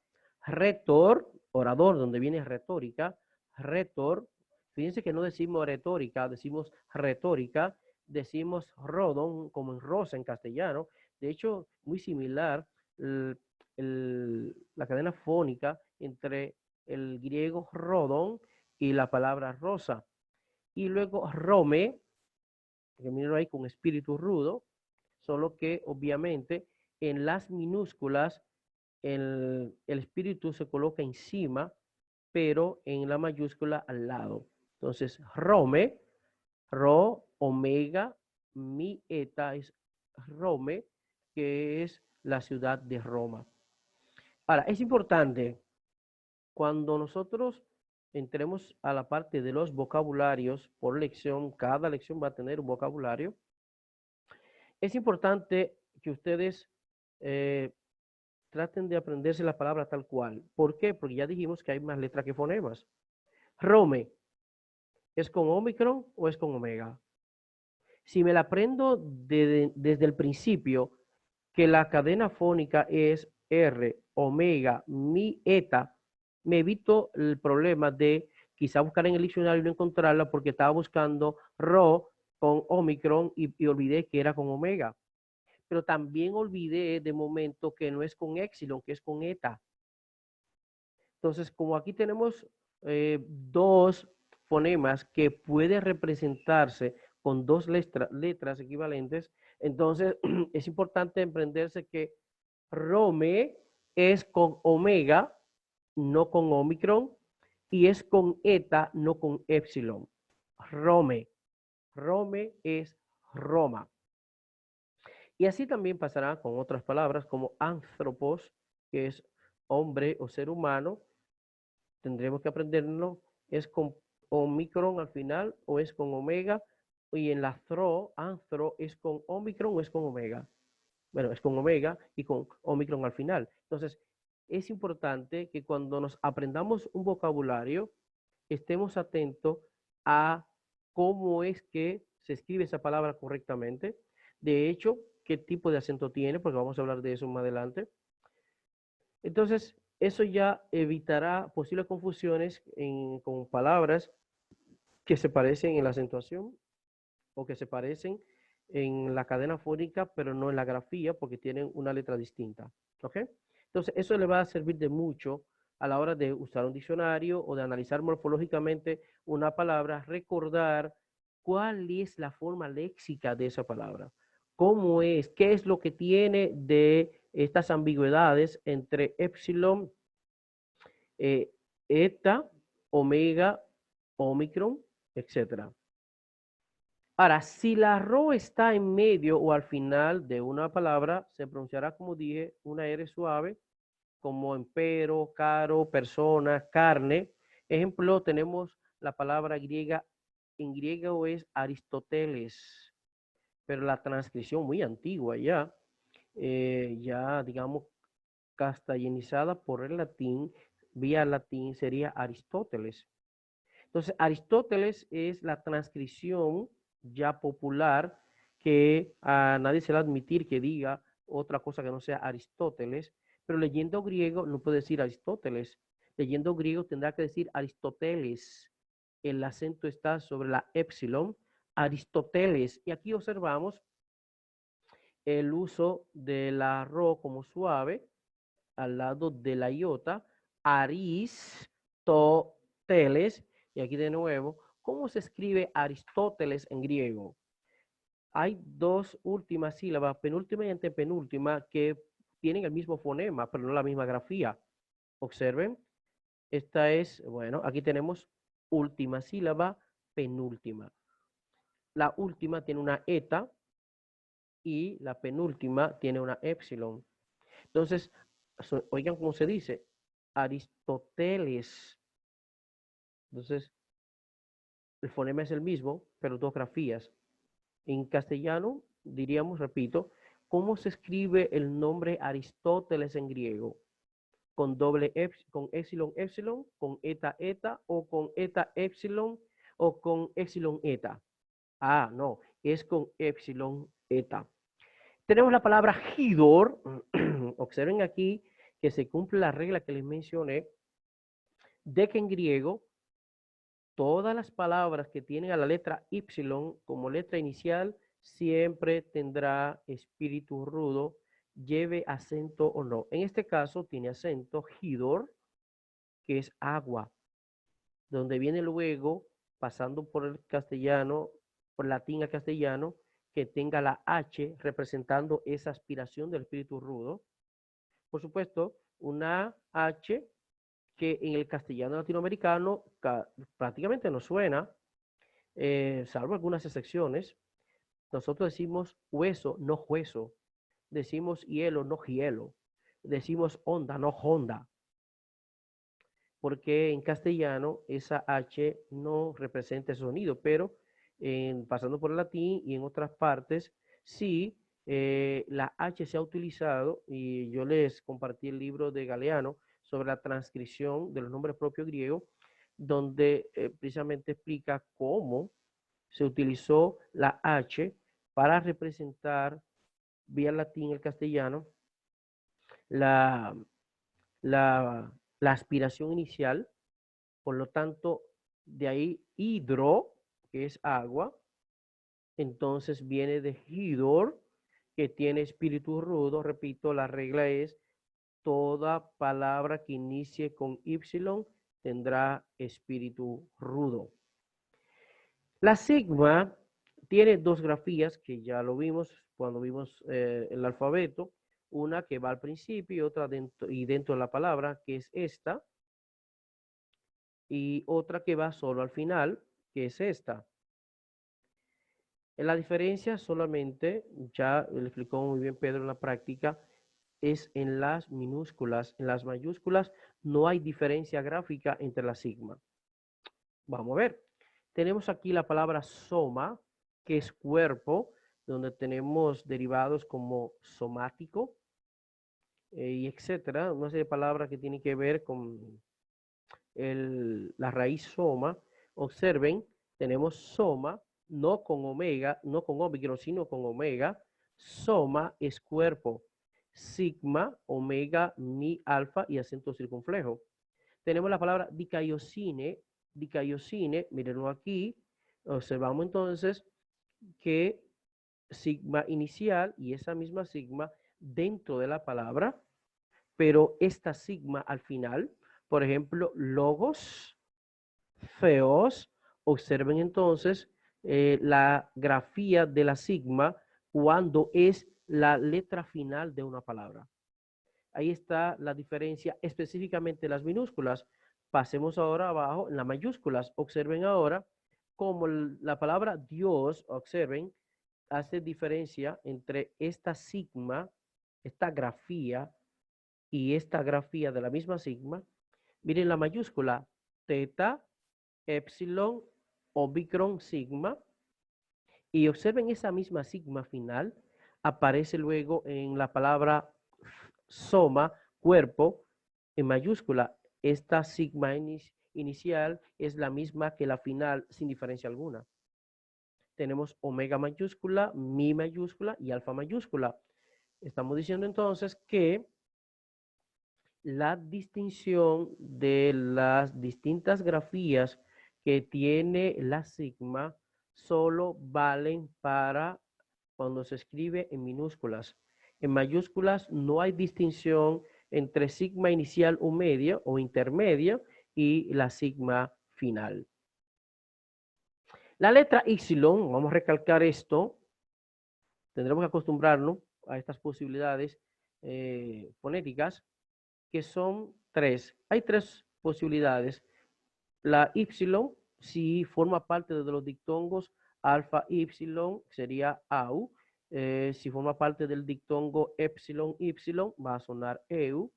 Retor, orador, donde viene retórica. Retor, fíjense que no decimos retórica, decimos retórica. Decimos rodon como en rosa en castellano. De hecho, muy similar la cadena fónica entre el griego rodon y la palabra rosa. Y luego Rome, que miren ahí con espíritu rudo, solo que obviamente en las minúsculas el espíritu se coloca encima, pero en la mayúscula al lado. Entonces, Rome, Ro, omega, mi eta es Rome, que es la ciudad de Roma. Ahora, es importante cuando nosotros entremos a la parte de los vocabularios por lección, cada lección va a tener un vocabulario. Es importante que ustedes traten de aprenderse la palabra tal cual. ¿Por qué? Porque ya dijimos que hay más letras que fonemas. Rome, ¿es con omicron o es con omega? Si me la aprendo desde el principio, que la cadena fónica es R, omega, mi, eta, me evito el problema de quizá buscar en el diccionario y no encontrarla porque estaba buscando Rho con Omicron y olvidé que era con Omega. Pero también olvidé de momento que no es con Epsilon, que es con Eta. Entonces, como aquí tenemos dos fonemas que pueden representarse con dos letras equivalentes, entonces es importante emprenderse que Rome es con Omega, no con Omicron, y es con Eta, no con Epsilon. Rome. Rome es Roma. Y así también pasará con otras palabras como anthropos, que es hombre o ser humano. Tendremos que aprenderlo. Es con Omicron al final o es con Omega. Y en la anthro, es con Omicron o es con Omega. Bueno, es con Omega y con Omicron al final. Entonces, es importante que cuando nos aprendamos un vocabulario, estemos atentos a cómo es que se escribe esa palabra correctamente. De hecho, qué tipo de acento tiene, porque vamos a hablar de eso más adelante. Entonces, eso ya evitará posibles confusiones con palabras que se parecen en la acentuación o que se parecen en la cadena fónica, pero no en la grafía, porque tienen una letra distinta. ¿Ok? Entonces, eso le va a servir de mucho a la hora de usar un diccionario o de analizar morfológicamente una palabra, recordar cuál es la forma léxica de esa palabra. ¿Cómo es? ¿Qué es lo que tiene de estas ambigüedades entre epsilon, eta, omega, omicron, etcétera? Ahora, si la Rho está en medio o al final de una palabra, se pronunciará, como dije, una R suave, como empero, caro, persona, carne. Ejemplo, tenemos la palabra griega, en griego es Aristóteles, pero la transcripción muy antigua ya, ya digamos castellanizada por el latín, vía latín sería Aristóteles. Entonces, Aristóteles es la transcripción ya popular que a nadie se le va a admitir que diga otra cosa que no sea Aristóteles, pero leyendo griego no puede decir Aristóteles. Leyendo griego tendrá que decir Aristóteles. El acento está sobre la epsilon, Aristóteles. Y aquí observamos el uso de la Rho como suave al lado de la iota, Aristóteles. Y aquí de nuevo, ¿cómo se escribe Aristóteles en griego? Hay dos últimas sílabas, penúltima y antepenúltima, que tienen el mismo fonema, pero no la misma grafía. Observen, esta es, bueno, aquí tenemos última sílaba, penúltima. La última tiene una eta y la penúltima tiene una epsilon. Entonces, oigan cómo se dice, Aristóteles. Entonces, el fonema es el mismo, pero dos grafías. En castellano, diríamos, repito, ¿cómo se escribe el nombre Aristóteles en griego? ¿Con doble con epsilon, epsilon, con eta, eta, o con eta, epsilon, o con epsilon, eta? Ah, no, es con epsilon, eta. Tenemos la palabra hidor. Observen aquí que se cumple la regla que les mencioné, de que en griego todas las palabras que tienen a la letra Y como letra inicial siempre tendrá espíritu rudo, lleve acento o no. En este caso tiene acento hidor, que es agua, donde viene luego, pasando por el castellano, por latín a castellano, que tenga la H representando esa aspiración del espíritu rudo. Por supuesto, una H que en el castellano latinoamericano prácticamente no suena, salvo algunas excepciones. Nosotros decimos hueso, no hueso. Decimos hielo, no hielo. Decimos onda, no honda. Porque en castellano esa H no representa ese sonido, pero pasando por el latín y en otras partes, sí, la H se ha utilizado, y yo les compartí el libro de Galeano sobre la transcripción de los nombres propios griegos, donde precisamente explica cómo se utilizó la H para representar vía latín el castellano la aspiración inicial. Por lo tanto, De ahí hidro, que es agua. Entonces viene de hidor, que tiene espíritu rudo. Repito, la regla es toda palabra que inicie con Y tendrá espíritu rudo. La sigma tiene dos grafías que ya lo vimos cuando vimos el alfabeto. Una que va al principio y otra dentro de la palabra, que es esta. Y otra que va solo al final, que es esta. La diferencia solamente, ya lo explicó muy bien Pedro en la práctica, es en las minúsculas. En las mayúsculas no hay diferencia gráfica entre la sigma. Vamos a ver. Tenemos aquí la palabra soma, que es cuerpo, donde tenemos derivados como somático y etcétera. Una serie de palabras que tienen que ver con la raíz soma. Observen, tenemos soma, no con omega, no con ómicron, sino con omega. Soma es cuerpo. Sigma, omega, mi, alfa y acento circunflejo. Tenemos la palabra dicaiosine. Dicaiosine, mírenlo aquí. Observamos entonces que sigma inicial y esa misma sigma dentro de la palabra, pero esta sigma al final, por ejemplo, logos, feos. Observen entonces la grafía de la sigma cuando es la letra final de una palabra. Ahí está la diferencia específicamente de las minúsculas. Pasemos ahora abajo en las mayúsculas. Observen ahora cómo la palabra Dios, observen, hace diferencia entre esta sigma, esta grafía y esta grafía de la misma sigma. Miren la mayúscula, teta, epsilon, omicron, sigma. Y observen esa misma sigma final, aparece luego en la palabra soma, cuerpo, en mayúscula. Esta sigma inicial es la misma que la final sin diferencia alguna. Tenemos omega mayúscula, mi mayúscula y alfa mayúscula. Estamos diciendo entonces que la distinción de las distintas grafías que tiene la sigma solo valen para cuando se escribe en minúsculas. En mayúsculas no hay distinción entre sigma inicial o media o intermedia y la sigma final. La letra Ipsilon, vamos a recalcar esto, tendremos que acostumbrarnos a estas posibilidades fonéticas, que son tres. Hay tres posibilidades. La Ipsilon, si forma parte de los dictongos alfa Ipsilon, sería AU. Si forma parte del dictongo epsilon Ipsilon, va a sonar EU.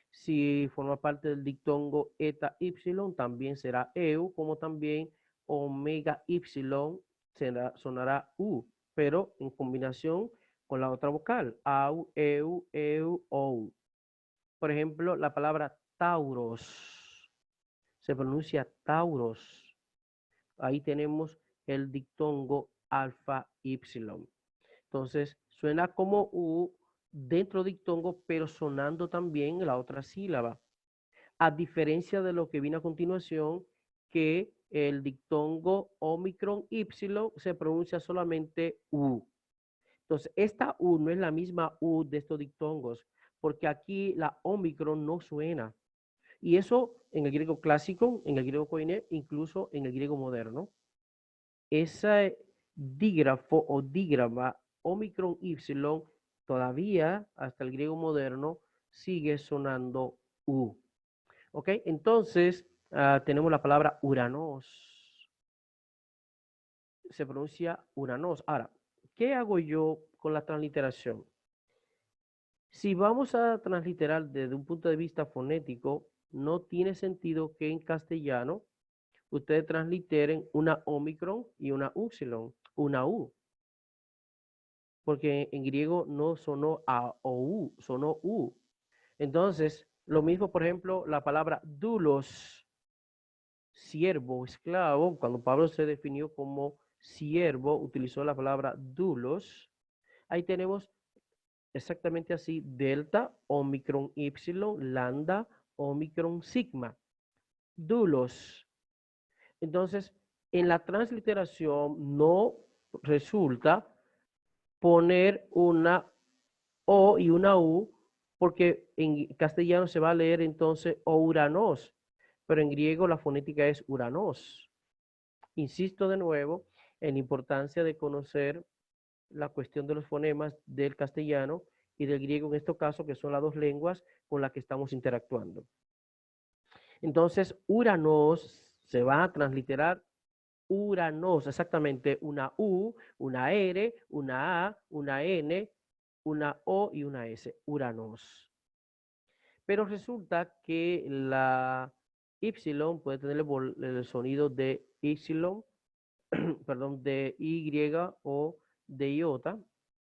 Si forma parte del dictongo eta Ipsilon, también será EU, como también omega Ipsilon sonará U, pero en combinación con la otra vocal, AU, EU, EU, OU. Por ejemplo, la palabra Tauros se pronuncia Tauros. Ahí tenemos el dictongo alfa Ipsilon. Entonces, suena como U dentro dictongo, pero sonando también la otra sílaba. A diferencia de lo que viene a continuación, que el dictongo omicron Ipsilon se pronuncia solamente U. Entonces, esta U no es la misma U de estos dictongos, porque aquí la omicron no suena. Y eso en el griego clásico, en el griego koiné, incluso en el griego moderno. Ese dígrafo o dígrama omicron Ipsilon todavía hasta el griego moderno sigue sonando U. ¿Ok? Entonces, tenemos la palabra Uranos. Se pronuncia Uranos. Ahora, ¿qué hago yo con la transliteración? Si vamos a transliterar desde un punto de vista fonético, no tiene sentido que en castellano ustedes transliteren una omicron y una upsilon, una U. Porque en griego no sonó A o U, sonó U. Entonces, lo mismo, por ejemplo, la palabra doulos, siervo, esclavo. Cuando Pablo se definió como siervo, utilizó la palabra doulos. Ahí tenemos exactamente así, delta, omicron, ipsilon, lambda, omicron, sigma. Doulos. Entonces, en la transliteración no resulta poner una O y una U, porque en castellano se va a leer entonces Ouranos, pero en griego la fonética es Uranos. Insisto de nuevo en la importancia de conocer la cuestión de los fonemas del castellano y del griego en este caso, que son las dos lenguas con las que estamos interactuando. Entonces, Uranos se va a transliterar Uranos, exactamente una U, una R, una A, una N, una O y una S, Uranos. Pero resulta que la Y puede tener el sonido de Y, perdón, de Y o de iota,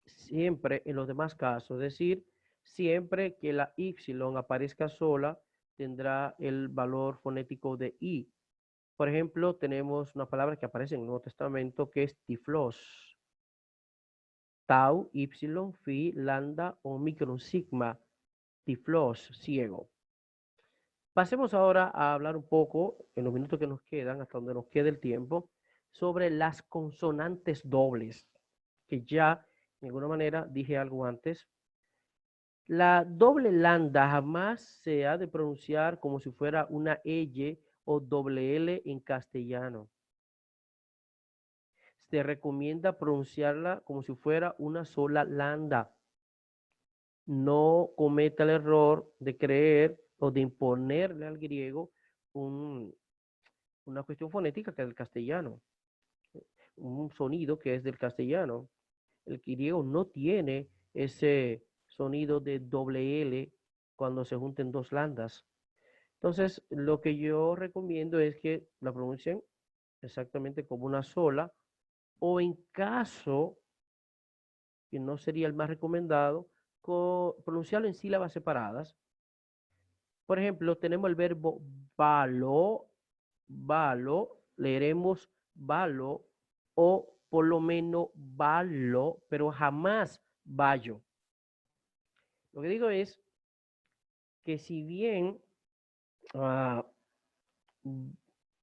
siempre en los demás casos. Es decir, siempre que la Y aparezca sola, tendrá el valor fonético de I. Por ejemplo, tenemos una palabra que aparece en el Nuevo Testamento que es tiflos. Tau, Y, Phi, Lambda, Omicron, Sigma, tiflos, ciego. Pasemos ahora a hablar un poco, en los minutos que nos quedan, hasta donde nos quede el tiempo, sobre las consonantes dobles, que ya de alguna manera dije algo antes. La doble lambda jamás se ha de pronunciar como si fuera una L o doble L en castellano. Se recomienda pronunciarla como si fuera una sola lambda. No cometa el error de creer o de imponerle al griego una cuestión fonética que es del castellano, un sonido que es del castellano. El griego no tiene ese sonido de doble L cuando se junten dos lambdas. Entonces, lo que yo recomiendo es que la pronuncien exactamente como una sola, o en caso, que no sería el más recomendado, pronunciarlo en sílabas separadas. Por ejemplo, tenemos el verbo balo, leeremos balo o por lo menos balo, pero jamás ballo. Lo que digo es que si bien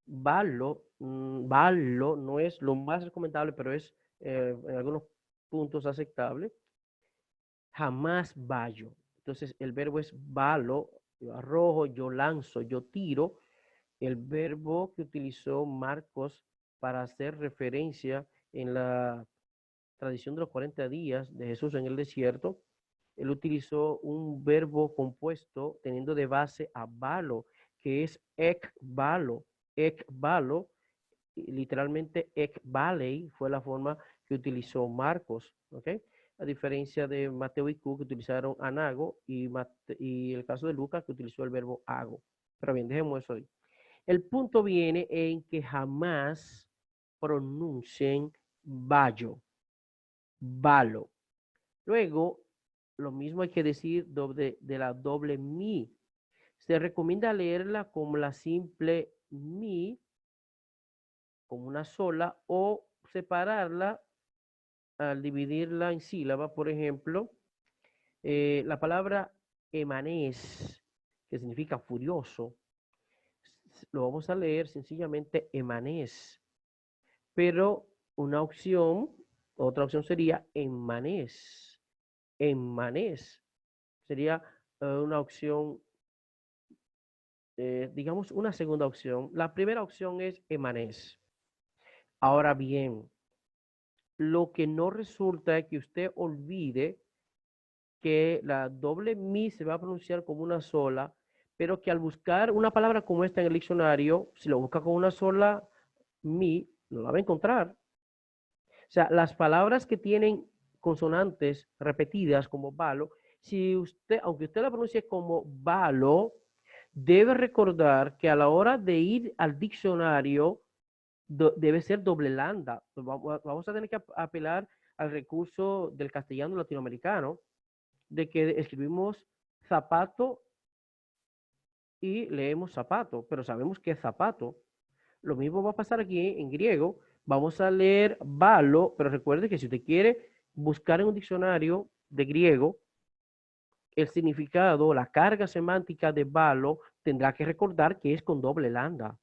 balo no es lo más recomendable, pero es en algunos puntos aceptable, jamás ballo. Entonces el verbo es balo, yo arrojo, yo lanzo, yo tiro. El verbo que utilizó Marcos para hacer referencia en la tradición de los 40 días de Jesús en el desierto, él utilizó un verbo compuesto teniendo de base a balo, que es ekbalo. Ekbalo, literalmente ekbalei, fue la forma que utilizó Marcos, ¿ok? A diferencia de Mateo y Q, que utilizaron anago, y el caso de Lucas, que utilizó el verbo hago. Pero bien, dejemos eso ahí. El punto viene en que jamás pronuncien ballo, balo. Luego, lo mismo hay que decir de la doble mi. Se recomienda leerla como la simple mi, como una sola, o separarla al dividirla en sílaba. Por ejemplo, la palabra emanés, que significa furioso, lo vamos a leer sencillamente emanés. Pero otra opción sería enmanés. Enmanés. Sería una opción, digamos, una segunda opción. La primera opción es emanés. Ahora bien, lo que no resulta es que usted olvide que la doble mi se va a pronunciar como una sola, pero que al buscar una palabra como esta en el diccionario, si lo busca con una sola mi, no la va a encontrar. O sea, las palabras que tienen consonantes repetidas como balo, aunque usted la pronuncie como balo, debe recordar que a la hora de ir al diccionario debe ser doble lambda. Vamos a tener que apelar al recurso del castellano latinoamericano, de que escribimos zapato y leemos zapato, pero sabemos que es zapato. Lo mismo va a pasar aquí en griego. Vamos a leer balo, pero recuerde que si usted quiere buscar en un diccionario de griego el significado, la carga semántica de balo, tendrá que recordar que es con doble lambda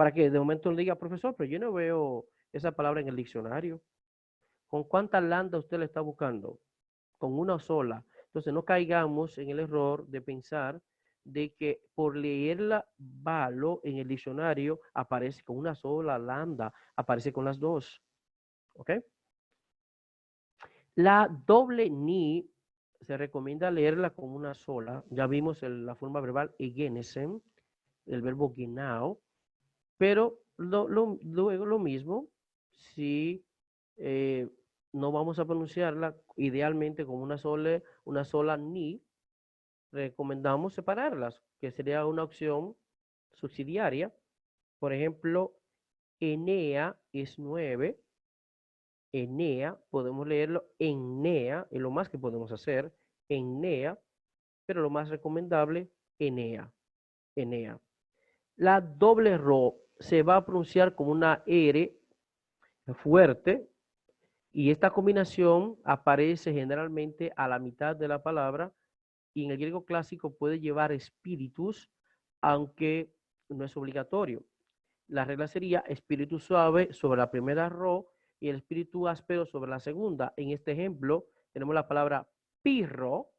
Para que de momento le diga, profesor, pero yo no veo esa palabra en el diccionario. ¿Con cuántas lambda usted le está buscando? Con una sola. Entonces no caigamos en el error de pensar de que por leerla valo en el diccionario aparece con una sola lambda, aparece con las dos. ¿Ok? La doble ni se recomienda leerla con una sola. Ya vimos la forma verbal egenesen, el verbo genao, pero luego lo mismo, si no vamos a pronunciarla idealmente con una sola ni, recomendamos separarlas, que sería una opción subsidiaria. Por ejemplo, Enea es 9. Enea, podemos leerlo Ennea, es lo más que podemos hacer, Ennea, pero lo más recomendable, Enea. Enea. La doble ro se va a pronunciar como una R fuerte, y esta combinación aparece generalmente a la mitad de la palabra, y en el griego clásico puede llevar espíritus, aunque no es obligatorio. La regla sería espíritu suave sobre la primera ro y el espíritu áspero sobre la segunda. En este ejemplo tenemos la palabra pirro,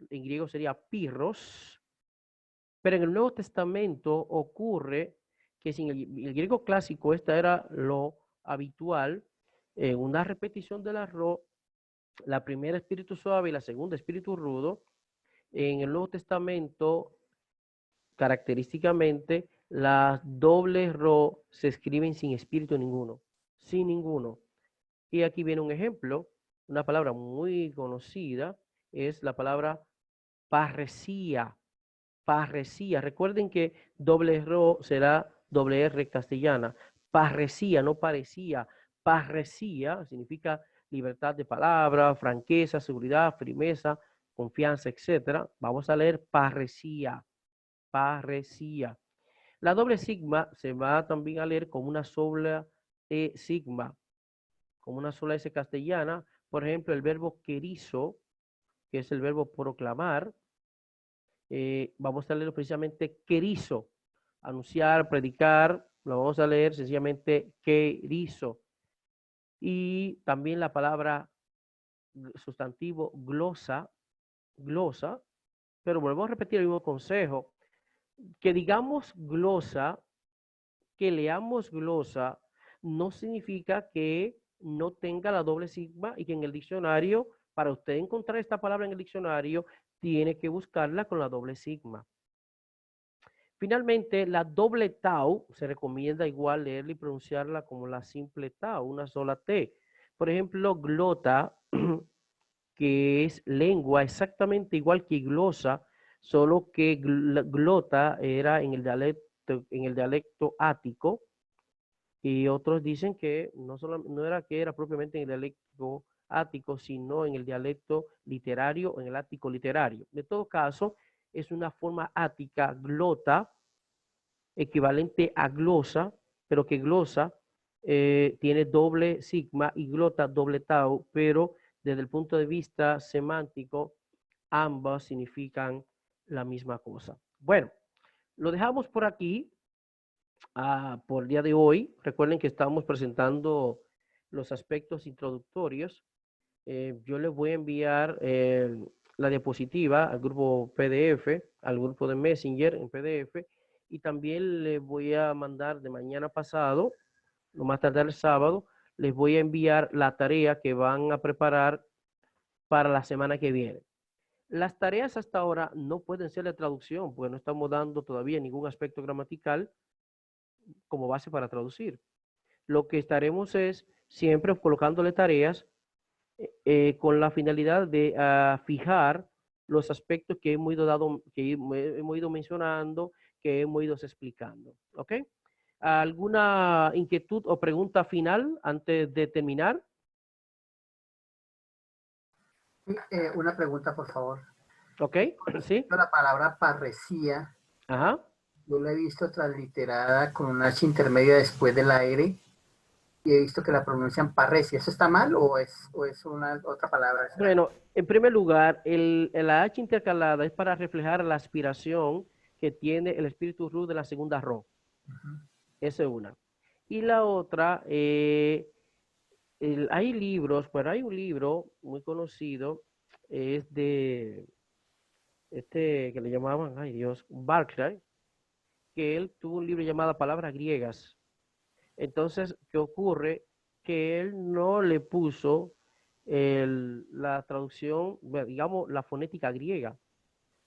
en griego sería pirros, pero en el Nuevo Testamento ocurre que si en el griego clásico esta era lo habitual, en una repetición de la ro, la primera espíritu suave y la segunda espíritu rudo. En el Nuevo Testamento, característicamente, las dobles ro se escriben sin espíritu ninguno, sin ninguno. Y aquí viene un ejemplo, una palabra muy conocida, es la palabra parresía. Parresía. Recuerden que doble ro será doble R castellana. Parresía, no parecía. Parresía significa libertad de palabra, franqueza, seguridad, firmeza, confianza, etc. Vamos a leer parresía. Parresía. La doble sigma se va también a leer como una sola E sigma, como una sola S castellana. Por ejemplo, el verbo querizo, que es el verbo proclamar, vamos a leerlo precisamente querizo. Anunciar, predicar, lo vamos a leer sencillamente querizo. Y también la palabra sustantivo glosa, glosa, pero volvemos a repetir el mismo consejo, que digamos glosa, que leamos glosa, no significa que no tenga la doble sigma y que en el diccionario, para usted encontrar esta palabra en el diccionario, tiene que buscarla con la doble sigma. Finalmente, la doble tau se recomienda igual leerla y pronunciarla como la simple tau, una sola T. Por ejemplo, glota, que es lengua, exactamente igual que glosa, solo que glota era en el dialecto ático, y otros dicen que no era que era propiamente en el dialecto ático, sino en el dialecto literario, en el ático literario. De todo caso, es una forma ática, glota, equivalente a glosa, pero que glosa tiene doble sigma y glota doble tau, pero desde el punto de vista semántico, ambas significan la misma cosa. Bueno, lo dejamos por aquí por el día de hoy. Recuerden que estamos presentando los aspectos introductorios. Yo les voy a enviar la diapositiva al grupo PDF, al grupo de Messenger en PDF, y también les voy a mandar de mañana pasado, lo más tarde el sábado, les voy a enviar la tarea que van a preparar para la semana que viene. Las tareas hasta ahora no pueden ser de traducción, porque no estamos dando todavía ningún aspecto gramatical como base para traducir. Lo que estaremos es siempre colocándole tareas con la finalidad de fijar los aspectos que hemos ido mencionando, que hemos ido explicando. ¿Ok? ¿Alguna inquietud o pregunta final antes de terminar? Una pregunta, por favor. Ok, sí. La palabra parresía, Ajá. yo la he visto transliterada con una H intermedia después de la R, y he visto que la pronuncian parresia. ¿Eso está mal o es una otra palabra? Bueno, en primer lugar, la H intercalada es para reflejar la aspiración que tiene el espíritu rudo de la segunda ro. Esa es una. Y la otra, hay libros, pero hay un libro muy conocido, es de que le llamaban, ay Dios, Barclay, que él tuvo un libro llamado Palabras Griegas. Entonces, ¿qué ocurre? Que él no le puso la traducción, bueno, digamos, la fonética griega.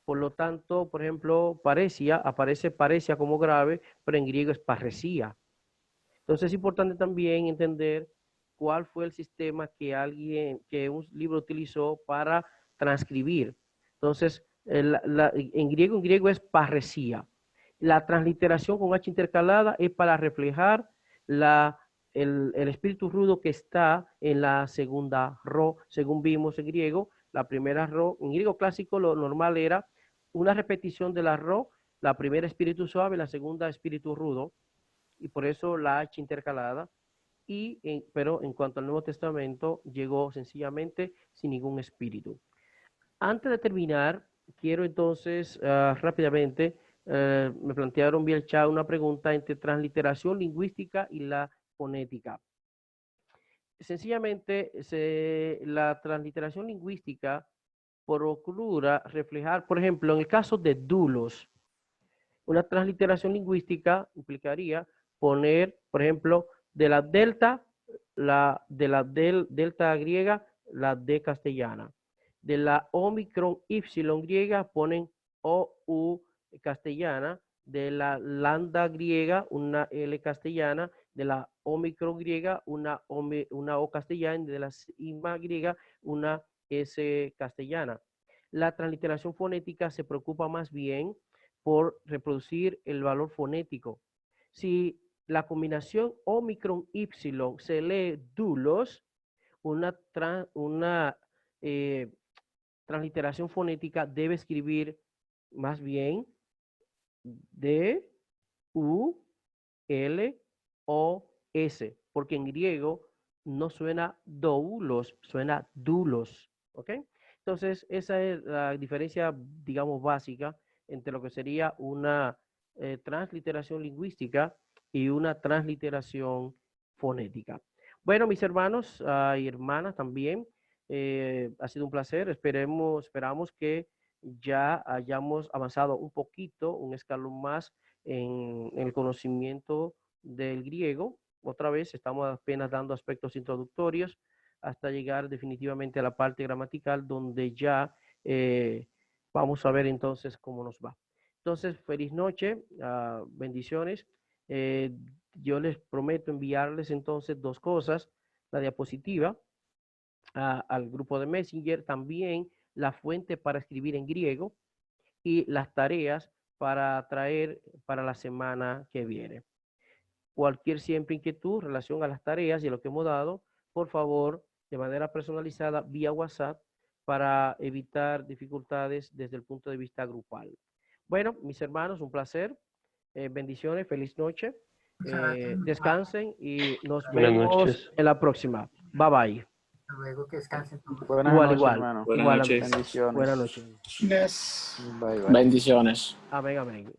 Por lo tanto, por ejemplo, aparece paresia como grave, pero en griego es parresía. Entonces es importante también entender cuál fue el sistema que un libro utilizó para transcribir. Entonces, en griego es parresía. La transliteración con H intercalada es para reflejar el espíritu rudo que está en la segunda ro, según vimos en griego. La primera ro, en griego clásico lo normal era una repetición de la ro, la primera espíritu suave, la segunda espíritu rudo, y por eso la H intercalada. Pero en cuanto al Nuevo Testamento, llegó sencillamente sin ningún espíritu. Antes de terminar, quiero entonces rápidamente, me plantearon vía el chat una pregunta entre transliteración lingüística y la fonética. Sencillamente, la transliteración lingüística procura reflejar, por ejemplo, en el caso de dulos, una transliteración lingüística implicaría poner, por ejemplo, de la delta, delta griega, la D castellana. De la Omicron Y griega ponen OU castellana. De la lambda griega, una L castellana. De la Omicron griega, una O castellana. Y de la sigma griega, una S castellana. La transliteración fonética se preocupa más bien por reproducir el valor fonético. Si la combinación Omicron Y se lee dulos, una transliteración fonética debe escribir más bien D, U, L, O, S, porque en griego no suena doulos, suena dulos, ¿ok? Entonces, esa es la diferencia, digamos, básica entre lo que sería una transliteración lingüística y una transliteración fonética. Bueno, mis hermanos y hermanas también, ha sido un placer. Esperamos que ya hayamos avanzado un poquito, un escalón más en el conocimiento del griego. Otra vez, estamos apenas dando aspectos introductorios hasta llegar definitivamente a la parte gramatical, donde ya vamos a ver entonces cómo nos va. Entonces, feliz noche, bendiciones. Yo les prometo enviarles entonces 2 cosas, la diapositiva al grupo de Messenger, también la fuente para escribir en griego y las tareas para traer para la semana que viene. Cualquier siempre inquietud en relación a las tareas y a lo que hemos dado, por favor, de manera personalizada vía WhatsApp para evitar dificultades desde el punto de vista grupal. Bueno, mis hermanos, un placer. Bendiciones, feliz noche. Descansen y nos vemos en la próxima. Bye bye. Luego que descansen. Igual. Buenas noches. Bendiciones. Buenas noches. Bendiciones. Amén, amén.